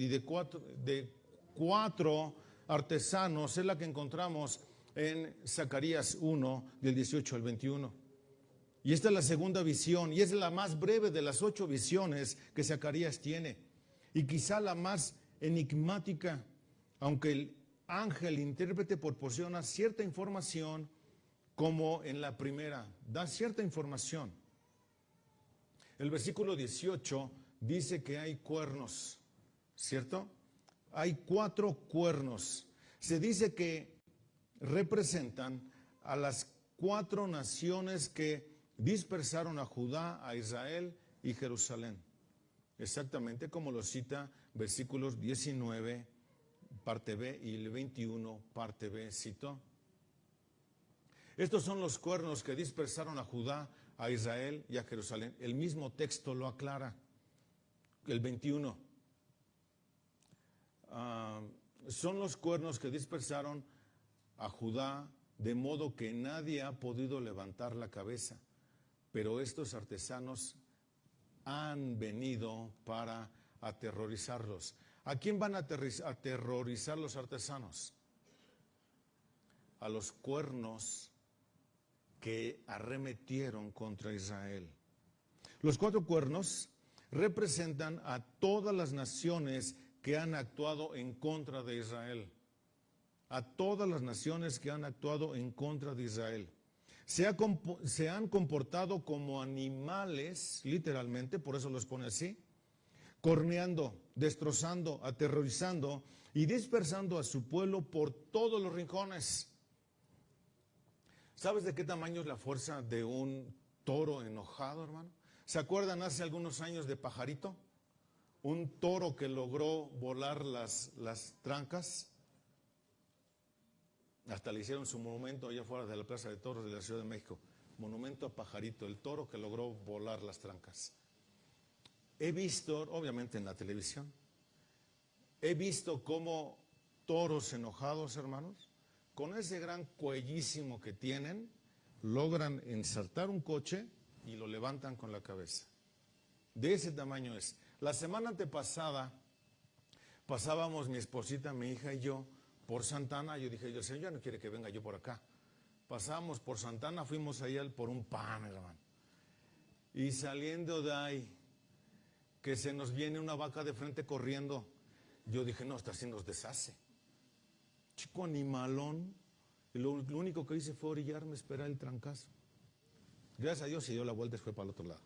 de cuatro artesanos es la que encontramos en Zacarías 1, del 18 al 21. Y esta es la segunda visión, y es la más breve de las 8 visiones que Zacarías tiene. Y quizá la más enigmática, aunque el ángel intérprete proporciona cierta información, como en la primera, da cierta información. El versículo 18 dice que hay cuernos, ¿cierto? Hay 4 cuernos. Se dice que representan a las 4 naciones que dispersaron a Judá, a Israel y Jerusalén. Exactamente como lo cita versículos 19, parte B, y el 21, parte B, citó. Estos son los cuernos que dispersaron a Judá, a Israel y a Jerusalén. El mismo texto lo aclara. El 21. Son los cuernos que dispersaron a Judá, de modo que nadie ha podido levantar la cabeza. Pero estos artesanos han venido para aterrorizarlos. ¿A quién van a aterrorizar los artesanos? A los cuernos que arremetieron contra Israel. Los 4 cuernos representan a todas las naciones que han actuado en contra de Israel. A todas las naciones que han actuado en contra de Israel. Se han comportado como animales, literalmente, por eso los pone así, corneando, destrozando, aterrorizando y dispersando a su pueblo por todos los rincones. ¿Sabes de qué tamaño es la fuerza de un toro enojado, hermano? ¿Se acuerdan hace algunos años de Pajarito? Un toro que logró volar las trancas. Hasta le hicieron su monumento allá afuera de la Plaza de Toros de la Ciudad de México. Monumento a Pajarito, el toro que logró volar las trancas. He visto, obviamente en la televisión, he visto cómo toros enojados, hermanos, con ese gran cuellísimo que tienen, logran ensartar un coche y lo levantan con la cabeza. De ese tamaño es. La semana antepasada pasábamos mi esposita, mi hija y yo por Santana. Yo dije, el Señor ya no quiere que venga yo por acá. Pasamos por Santana, fuimos allá por un pan, hermano. Y saliendo de ahí, que se nos viene una vaca de frente corriendo. Yo dije, no, esta sí nos deshace. Chico animalón. Y lo único que hice fue orillarme, esperar el trancazo. Gracias a Dios se dio la vuelta y fue para el otro lado.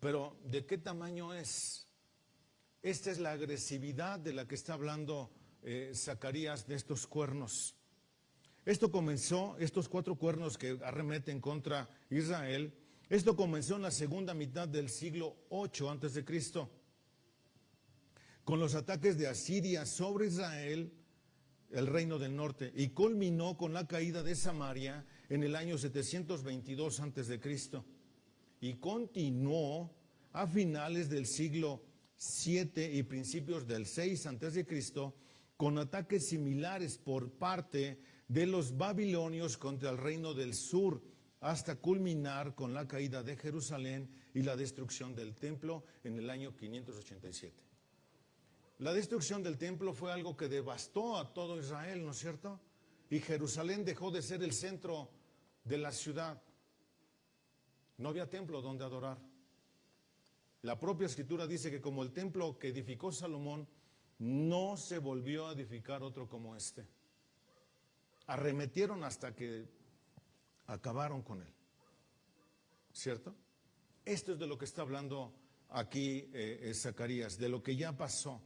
Pero, ¿de qué tamaño es? Esta es la agresividad de la que está hablando Zacarías, de estos cuernos. Esto comenzó, estos 4 cuernos que arremeten contra Israel, esto comenzó en la segunda mitad del siglo 8 a.C., con los ataques de Asiria sobre Israel, el reino del norte, y culminó con la caída de Samaria en el año 722 a.C. y continuó a finales del siglo VII y principios del VI a.C., con ataques similares por parte de los babilonios contra el reino del sur, hasta culminar con la caída de Jerusalén y la destrucción del templo en el año 587. La destrucción del templo fue algo que devastó a todo Israel, ¿no es cierto? Y Jerusalén dejó de ser el centro de la ciudad. No había templo donde adorar. La propia Escritura dice que como el templo que edificó Salomón, no se volvió a edificar otro como este. Arremetieron hasta que acabaron con él. ¿Cierto? Esto es de lo que está hablando aquí Zacarías, de lo que ya pasó.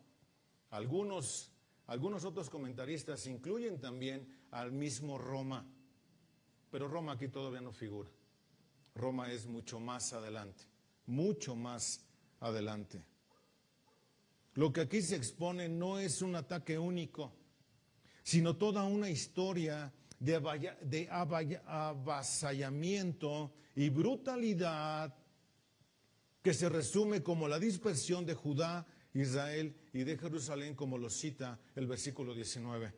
Algunos otros comentaristas incluyen también al mismo Roma, pero Roma aquí todavía no figura. Roma es mucho más adelante, mucho más adelante. Lo que aquí se expone no es un ataque único, sino toda una historia de avasallamiento y brutalidad que se resume como la dispersión de Judá, Israel y de Jerusalén, como lo cita el versículo 19.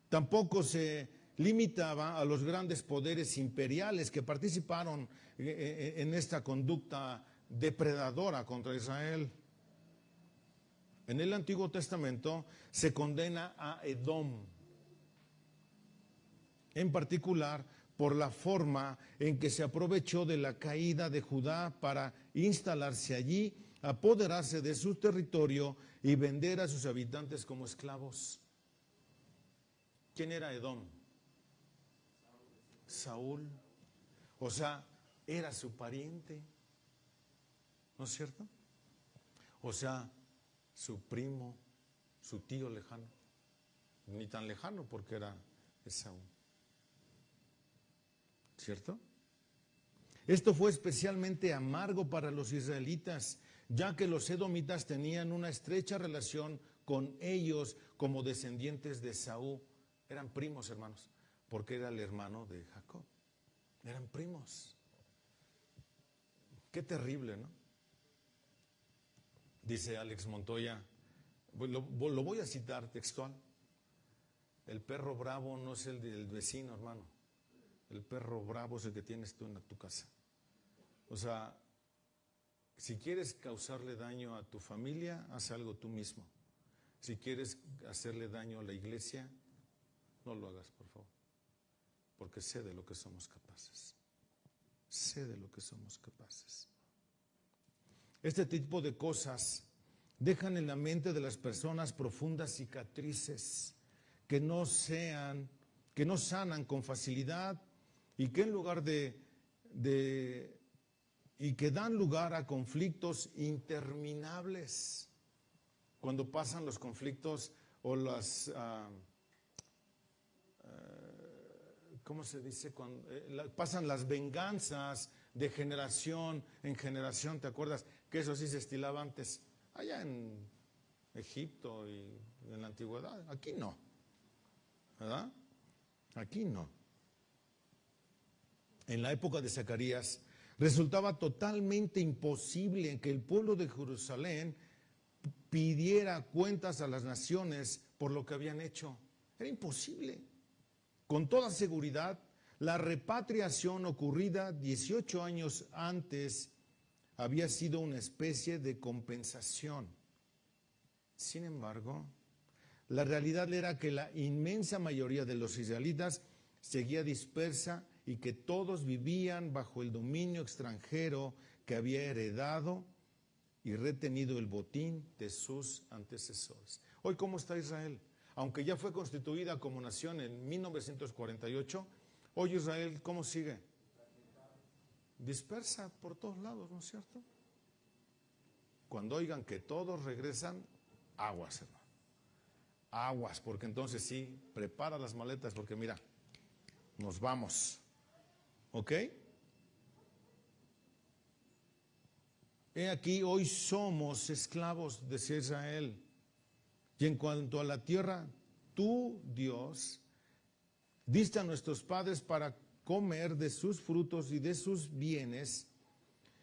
Tampoco se limitaba a los grandes poderes imperiales que participaron en esta conducta depredadora contra Israel. En el Antiguo Testamento se condena a Edom, en particular por la forma en que se aprovechó de la caída de Judá para instalarse allí, apoderarse de su territorio y vender a sus habitantes como esclavos. ¿Quién era Edom? Saúl. O sea, era su pariente, ¿no es cierto? O sea, su primo, su tío lejano. Ni tan lejano porque era Esaú. ¿Cierto? Esto fue especialmente amargo para los israelitas, ya que los edomitas tenían una estrecha relación con ellos como descendientes de Esaú. Eran primos, hermanos, porque era el hermano de Jacob. Eran primos. Qué terrible, ¿no? Dice Alex Montoya, lo voy a citar textual: el perro bravo no es el del vecino, hermano. El perro bravo es el que tienes tú en tu casa. O sea, si quieres causarle daño a tu familia, haz algo tú mismo. Si quieres hacerle daño a la iglesia, no lo hagas, por favor. Porque sé de lo que somos capaces. Sé de lo que somos capaces. Este tipo de cosas dejan en la mente de las personas profundas cicatrices que no sanan con facilidad y que en lugar y que dan lugar a conflictos interminables. Cuando pasan los conflictos o las ¿cómo se dice? Cuando pasan las venganzas de generación en generación, ¿te acuerdas? Que eso sí se estilaba antes, allá en Egipto y en la antigüedad. Aquí no, ¿verdad? Aquí no. En la época de Zacarías resultaba totalmente imposible que el pueblo de Jerusalén pidiera cuentas a las naciones por lo que habían hecho. Era imposible. Con toda seguridad, la repatriación ocurrida 18 años antes había sido una especie de compensación. Sin embargo, la realidad era que la inmensa mayoría de los israelitas seguía dispersa y que todos vivían bajo el dominio extranjero que había heredado y retenido el botín de sus antecesores. Hoy, ¿cómo está Israel? Aunque ya fue constituida como nación en 1948, hoy Israel, ¿cómo sigue? Dispersa por todos lados, ¿no es cierto? Cuando oigan que todos regresan, aguas, hermano. Aguas, porque entonces sí, prepara las maletas, porque mira, nos vamos. ¿Ok? He aquí, hoy somos esclavos de Israel. Y en cuanto a la tierra, tú, Dios, diste a nuestros padres para comer de sus frutos y de sus bienes,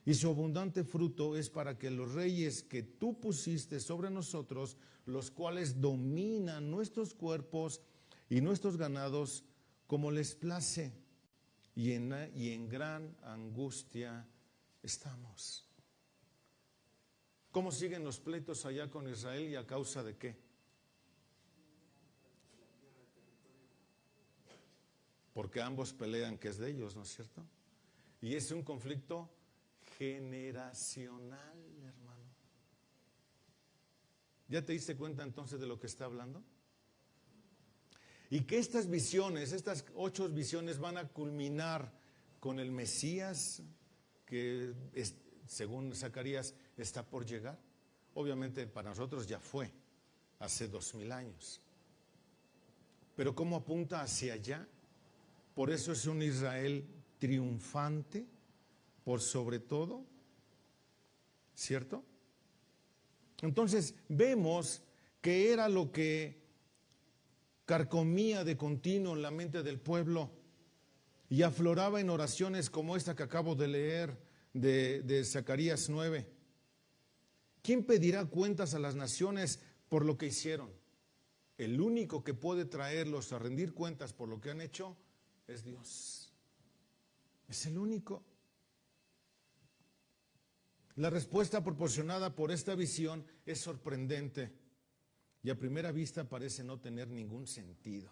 y su abundante fruto es para que los reyes que tú pusiste sobre nosotros, los cuales dominan nuestros cuerpos y nuestros ganados, como les place, y en gran angustia estamos. ¿Cómo siguen los pleitos allá con Israel y a causa de qué? Porque ambos pelean que es de ellos, ¿no es cierto? Y es un conflicto generacional, hermano. ¿Ya te diste cuenta entonces de lo que está hablando? Y que estas visiones, estas 8 visiones van a culminar con el Mesías que según Zacarías está por llegar. Obviamente para nosotros ya fue, hace 2000 años. Pero ¿cómo apunta hacia allá? Por eso es un Israel triunfante, por sobre todo, ¿cierto? Entonces vemos que era lo que carcomía de continuo en la mente del pueblo y afloraba en oraciones como esta que acabo de leer de Zacarías 9. ¿Quién pedirá cuentas a las naciones por lo que hicieron? El único que puede traerlos a rendir cuentas por lo que han hecho es Dios. Es el único. La respuesta proporcionada por esta visión es sorprendente y a primera vista parece no tener ningún sentido.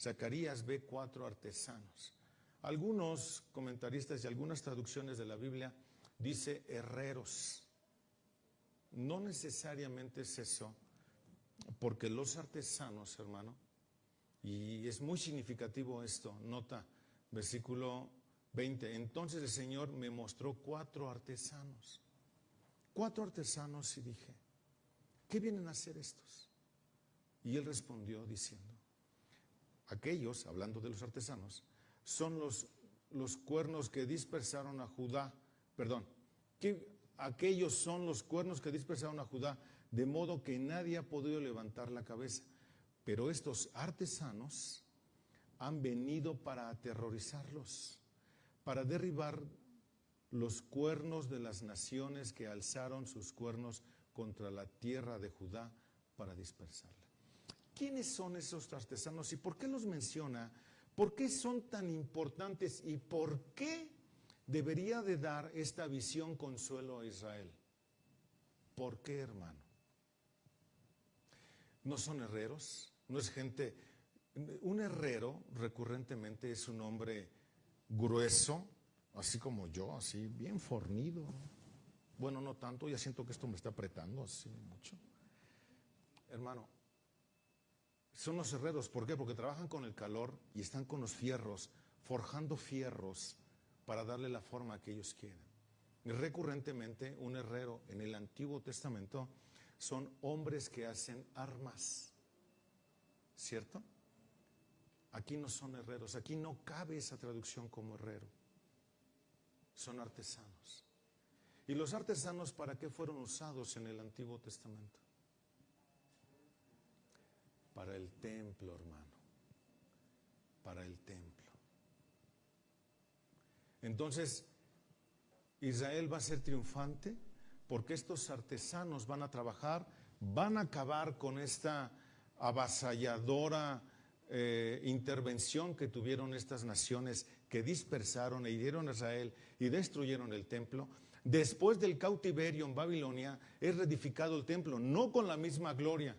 Zacarías ve 4 artesanos. Algunos comentaristas y algunas traducciones de la Biblia dice herreros. No necesariamente es eso, porque los artesanos, hermano, y es muy significativo esto, nota, versículo 20, entonces el Señor me mostró 4 artesanos. 4 artesanos y dije, ¿qué vienen a hacer estos? Y él respondió diciendo, aquellos, hablando de los artesanos, son los cuernos que dispersaron a Judá, aquellos son los cuernos que dispersaron a Judá, de modo que nadie ha podido levantar la cabeza. Pero estos artesanos han venido para aterrorizarlos, para derribar los cuernos de las naciones que alzaron sus cuernos contra la tierra de Judá para dispersarla. ¿Quiénes son esos artesanos y por qué los menciona? ¿Por qué son tan importantes y por qué debería de dar esta visión consuelo a Israel? ¿Por qué, hermano? ¿No son herreros? ¿No es gente? Un herrero recurrentemente es un hombre grueso, así como yo, así bien fornido. Bueno, no tanto, ya siento que esto me está apretando así mucho. Hermano, son los herreros, ¿por qué? Porque trabajan con el calor y están con los fierros, forjando fierros para darle la forma que ellos quieren. Y recurrentemente un herrero en el Antiguo Testamento son hombres que hacen armas, ¿cierto? Aquí no son herreros, aquí no cabe esa traducción como herrero, son artesanos. ¿Y los artesanos para qué fueron usados en el Antiguo Testamento? Para el templo, hermano, para el templo. Entonces, Israel va a ser triunfante porque estos artesanos van a trabajar, van a acabar con esta avasalladora intervención que tuvieron estas naciones que dispersaron e hirieron a Israel y destruyeron el templo. Después del cautiverio en Babilonia es reedificado el templo, no con la misma gloria,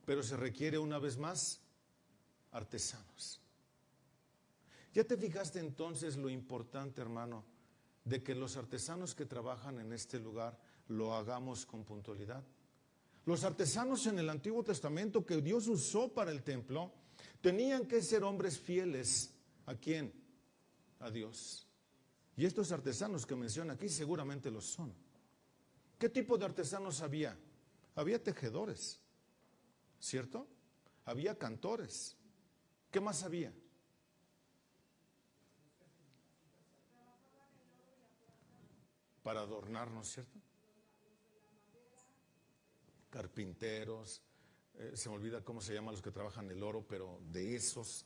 pero se requiere una vez más artesanos. ¿Ya te fijaste entonces lo importante, hermano, de que los artesanos que trabajan en este lugar lo hagamos con puntualidad? Los artesanos en el Antiguo Testamento que Dios usó para el templo tenían que ser hombres fieles. ¿A quién? A Dios. Y estos artesanos que menciona aquí seguramente lo son. ¿Qué tipo de artesanos había? Había tejedores, ¿cierto? Había cantores. ¿Qué más había? Para adornarnos, ¿cierto? Carpinteros, se me olvida cómo se llaman los que trabajan el oro, pero de esos,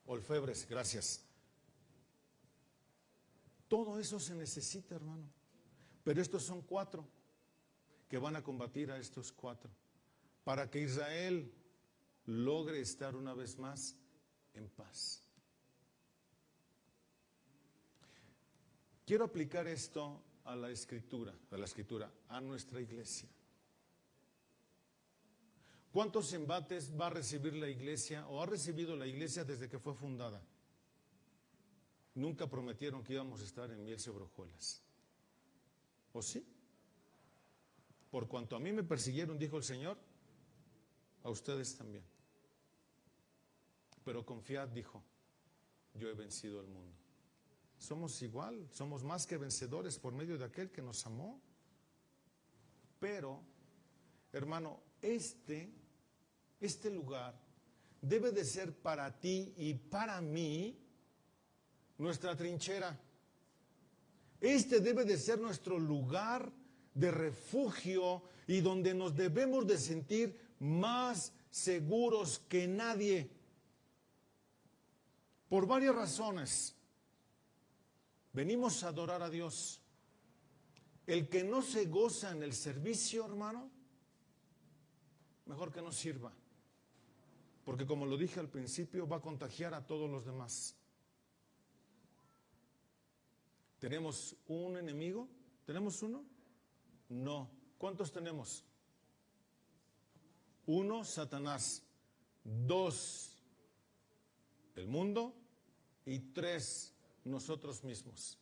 orfebres, gracias. Todo eso se necesita, hermano. Pero estos son 4 que van a combatir a estos 4 para que Israel logre estar una vez más en paz. Quiero aplicar esto a la escritura, a nuestra iglesia. ¿Cuántos embates va a recibir la iglesia o ha recibido la iglesia desde que fue fundada? Nunca prometieron que íbamos a estar en miel sobre hojuelas. ¿O sí? Por cuanto a mí me persiguieron, dijo el Señor, a ustedes también. Pero confiad, dijo, yo he vencido al mundo. Somos igual, somos más que vencedores por medio de aquel que nos amó. Pero, hermano, este lugar debe de ser para ti y para mí nuestra trinchera. Este debe de ser nuestro lugar de refugio y donde nos debemos de sentir más seguros que nadie. Por varias razones. Venimos a adorar a Dios. El que no se goza en el servicio, hermano, mejor que no sirva. Porque como lo dije al principio, va a contagiar a todos los demás. ¿Tenemos un enemigo? ¿Tenemos uno? No. ¿Cuántos tenemos? 1, Satanás. 2, el mundo. Y 3, nosotros mismos.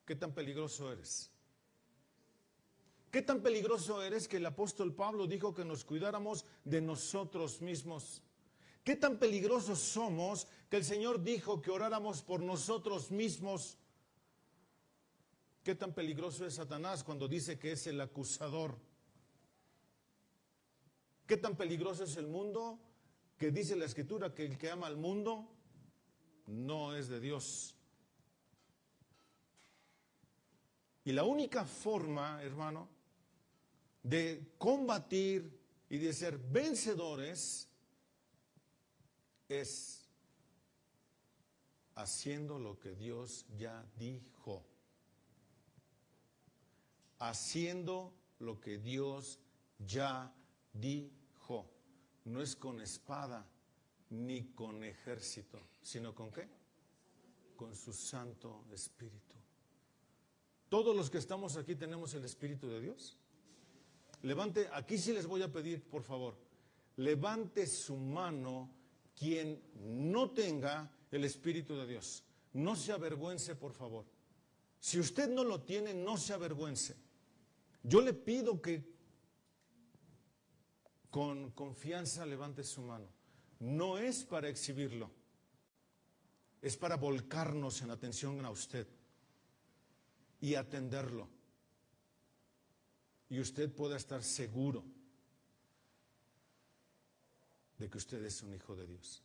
¿Qué tan peligroso eres? ¿Qué tan peligroso eres que el apóstol Pablo dijo que nos cuidáramos de nosotros mismos? ¿Qué tan peligrosos somos que el Señor dijo que oráramos por nosotros mismos? ¿Qué tan peligroso es Satanás cuando dice que es el acusador? ¿Qué tan peligroso es el mundo que dice la Escritura que el que ama al mundo no es de Dios? Y la única forma, hermano, de combatir y de ser vencedores es haciendo lo que Dios ya dijo. Haciendo lo que Dios ya dijo. No es con espada ni con ejército, sino con ¿qué? Con su Santo Espíritu. Todos los que estamos aquí tenemos el Espíritu de Dios. Levante, aquí sí les voy a pedir, por favor, levante su mano quien no tenga el Espíritu de Dios. No se avergüence, por favor. Si usted no lo tiene, no se avergüence. Yo le pido que con confianza levante su mano. No es para exhibirlo, es para volcarnos en atención a usted y atenderlo. Y usted pueda estar seguro de que usted es un hijo de Dios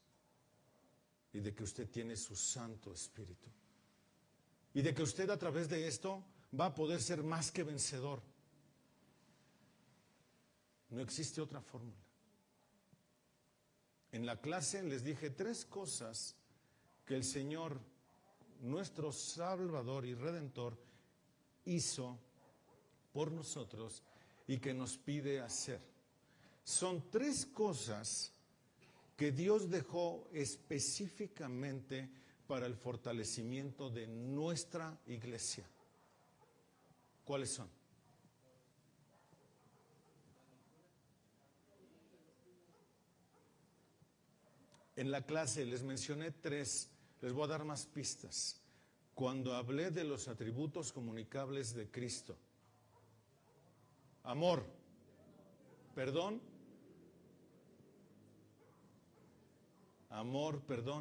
y de que usted tiene su Santo Espíritu y de que usted a través de esto va a poder ser más que vencedor. No existe otra fórmula. En la clase les dije 3 cosas que el Señor, nuestro Salvador y Redentor, hizo por nosotros y que nos pide hacer. Son 3 cosas que Dios dejó específicamente para el fortalecimiento de nuestra iglesia. ¿Cuáles son? En la clase les mencioné 3, les voy a dar más pistas. Cuando hablé de los atributos comunicables de Cristo: amor, perdón,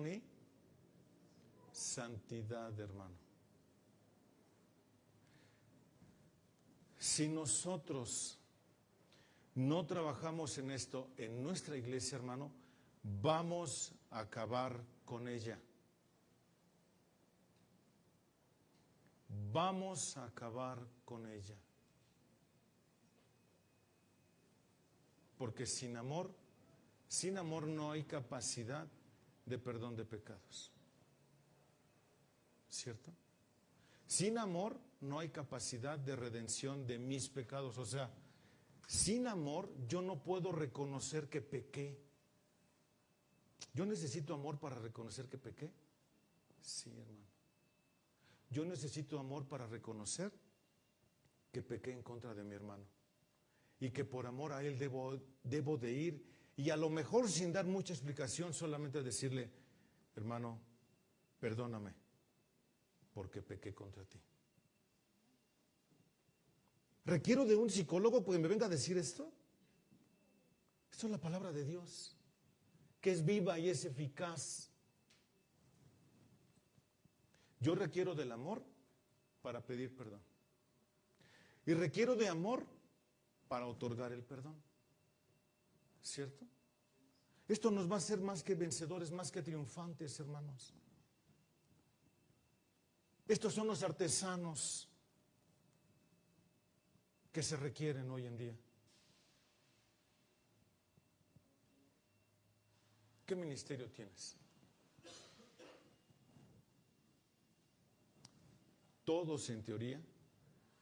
y santidad, hermano. Si nosotros no trabajamos en esto en nuestra iglesia, hermano, vamos a acabar con ella. Vamos a acabar con ella. Porque sin amor no hay capacidad de perdón de pecados. ¿cierto? Sin amor no hay capacidad de redención de mis pecados. O sea, sin amor yo no puedo reconocer que pequé. ¿Yo necesito amor para reconocer que pequé? Sí, hermano. Yo necesito amor para reconocer que pequé en contra de mi hermano y que por amor a él debo de ir, y a lo mejor sin dar mucha explicación, solamente decirle: hermano, perdóname porque pequé contra ti. ¿Requiero de un psicólogo porque me venga a decir esto? Esto es la palabra de Dios, que es viva y es eficaz. Yo requiero del amor para pedir perdón. Y requiero de amor para otorgar el perdón. ¿Cierto? Esto nos va a hacer más que vencedores, más que triunfantes, hermanos. Estos son los artesanos que se requieren hoy en día. ¿Qué ministerio tienes? Todos, en teoría,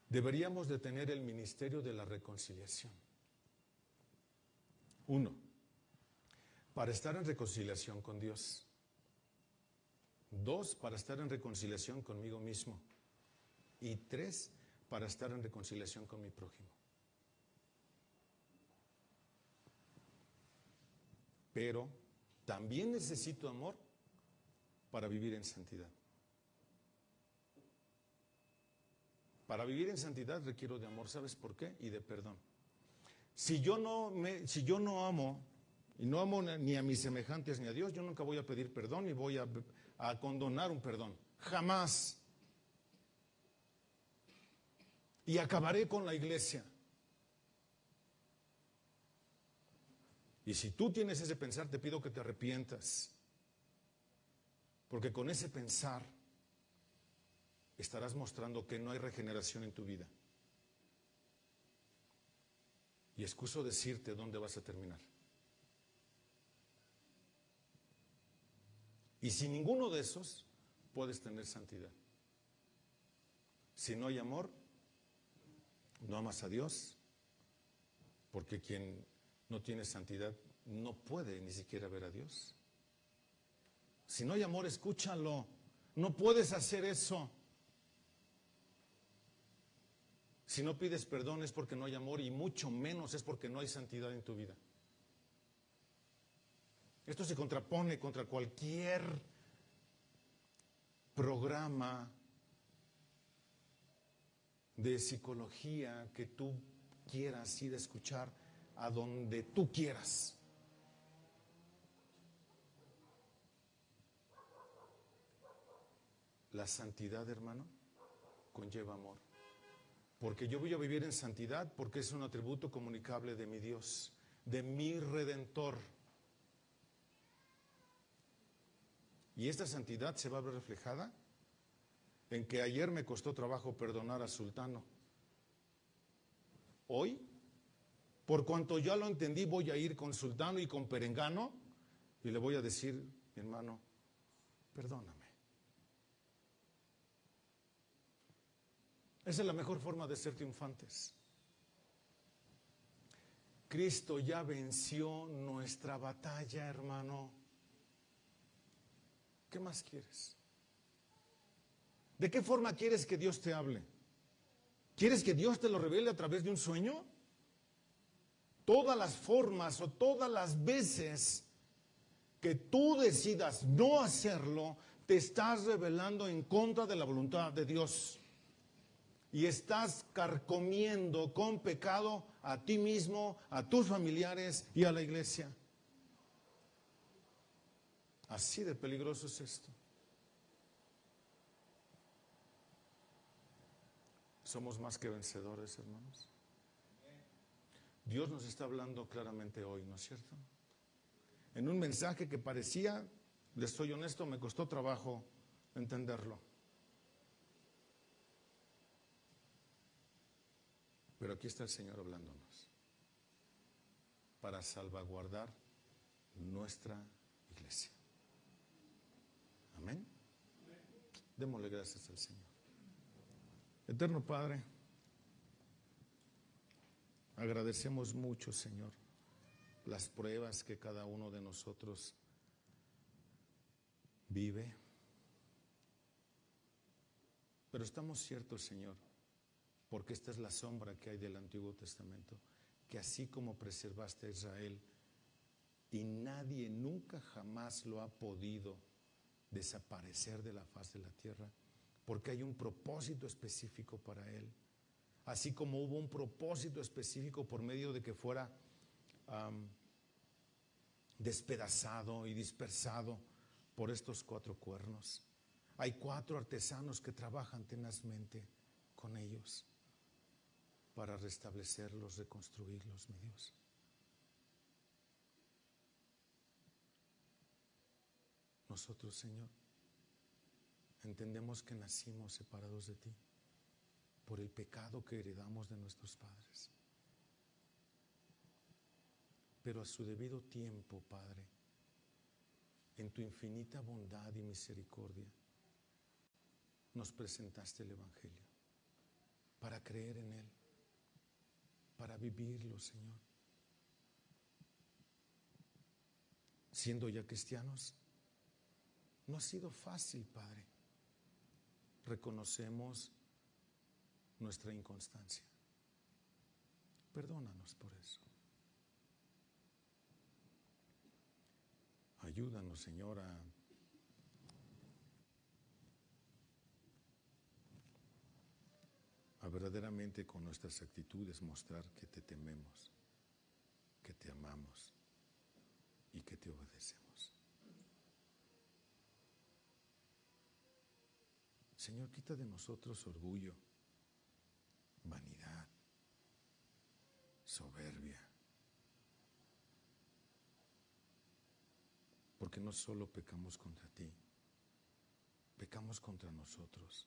deberíamos de tener el ministerio de la reconciliación. 1, para estar en reconciliación con Dios. 2, para estar en reconciliación conmigo mismo. Y 3, para estar en reconciliación con mi prójimo. Pero también necesito amor para vivir en santidad. Para vivir en santidad requiero de amor, ¿sabes por qué? Y de perdón. Si yo no amo, y no amo ni a mis semejantes ni a Dios, yo nunca voy a pedir perdón ni voy a condonar un perdón. Jamás. Y acabaré con la iglesia. Y si tú tienes ese pensar, te pido que te arrepientas. Porque con ese pensar estarás mostrando que no hay regeneración en tu vida. Y excuso decirte dónde vas a terminar. Y sin ninguno de esos puedes tener santidad. Si no hay amor, no amas a Dios, porque quien no tiene santidad no puede ni siquiera ver a Dios. Si no hay amor, escúchalo. No puedes hacer eso. Si no pides perdón es porque no hay amor, y mucho menos es porque no hay santidad en tu vida. Esto se contrapone contra cualquier programa de psicología que tú quieras ir a escuchar a donde tú quieras. La santidad, hermano, conlleva amor. Porque yo voy a vivir en santidad porque es un atributo comunicable de mi Dios, de mi Redentor. Y esta santidad se va a ver reflejada en que ayer me costó trabajo perdonar a Sultano. Hoy, por cuanto ya lo entendí, voy a ir con Sultano y con Perengano y le voy a decir: mi hermano, perdóname. Esa es la mejor forma de ser triunfantes. Cristo ya venció nuestra batalla, hermano. ¿Qué más quieres? ¿De qué forma quieres que Dios te hable? ¿Quieres que Dios te lo revele a través de un sueño? Todas las formas o todas las veces que tú decidas no hacerlo, te estás rebelando en contra de la voluntad de Dios. Y estás carcomiendo con pecado a ti mismo, a tus familiares y a la iglesia. Así de peligroso es esto. Somos más que vencedores, hermanos. Dios nos está hablando claramente hoy, ¿no es cierto? En un mensaje que parecía, les soy honesto, me costó trabajo entenderlo. Pero aquí está el Señor hablándonos para salvaguardar nuestra iglesia. Amén. Démosle gracias al Señor. Eterno Padre, agradecemos mucho, Señor, las pruebas que cada uno de nosotros vive. Pero estamos ciertos, Señor, porque esta es la sombra que hay del Antiguo Testamento, que así como preservaste a Israel, y nadie nunca jamás lo ha podido desaparecer de la faz de la tierra, porque hay un propósito específico para él. Así como hubo un propósito específico por medio de que fuera despedazado y dispersado por estos 4 cuernos. Hay 4 artesanos que trabajan tenazmente con ellos para restablecerlos, reconstruirlos, mi Dios. Nosotros, Señor, entendemos que nacimos separados de ti por el pecado que heredamos de nuestros padres. Pero a su debido tiempo, Padre, en tu infinita bondad y misericordia, nos presentaste el Evangelio para creer en él, para vivirlo, Señor. Siendo ya cristianos, no ha sido fácil, Padre. Reconocemos nuestra inconstancia. Perdónanos por eso. Ayúdanos, Señor, a verdaderamente con nuestras actitudes mostrar que te tememos, que te amamos y que te obedecemos. Señor, quita de nosotros orgullo, vanidad, soberbia, porque no solo pecamos contra ti, pecamos contra nosotros,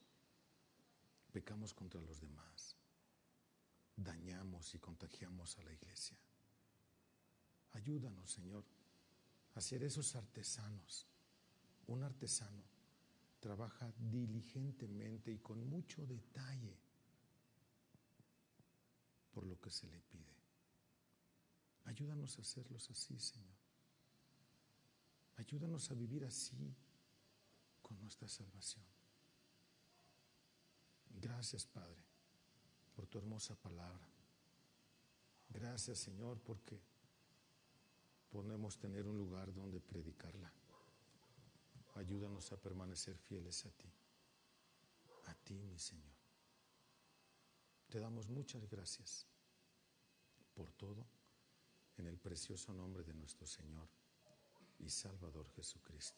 pecamos contra los demás, dañamos y contagiamos a la iglesia. Ayúdanos, Señor, a ser esos artesanos. Un artesano trabaja diligentemente y con mucho detalle por lo que se le pide. Ayúdanos a hacerlos así, Señor. Ayúdanos a vivir así con nuestra salvación. Gracias, Padre, por tu hermosa palabra. Gracias, Señor, porque podemos tener un lugar donde predicarla. Ayúdanos a permanecer fieles a ti, mi Señor. Te damos muchas gracias por todo en el precioso nombre de nuestro Señor y Salvador Jesucristo.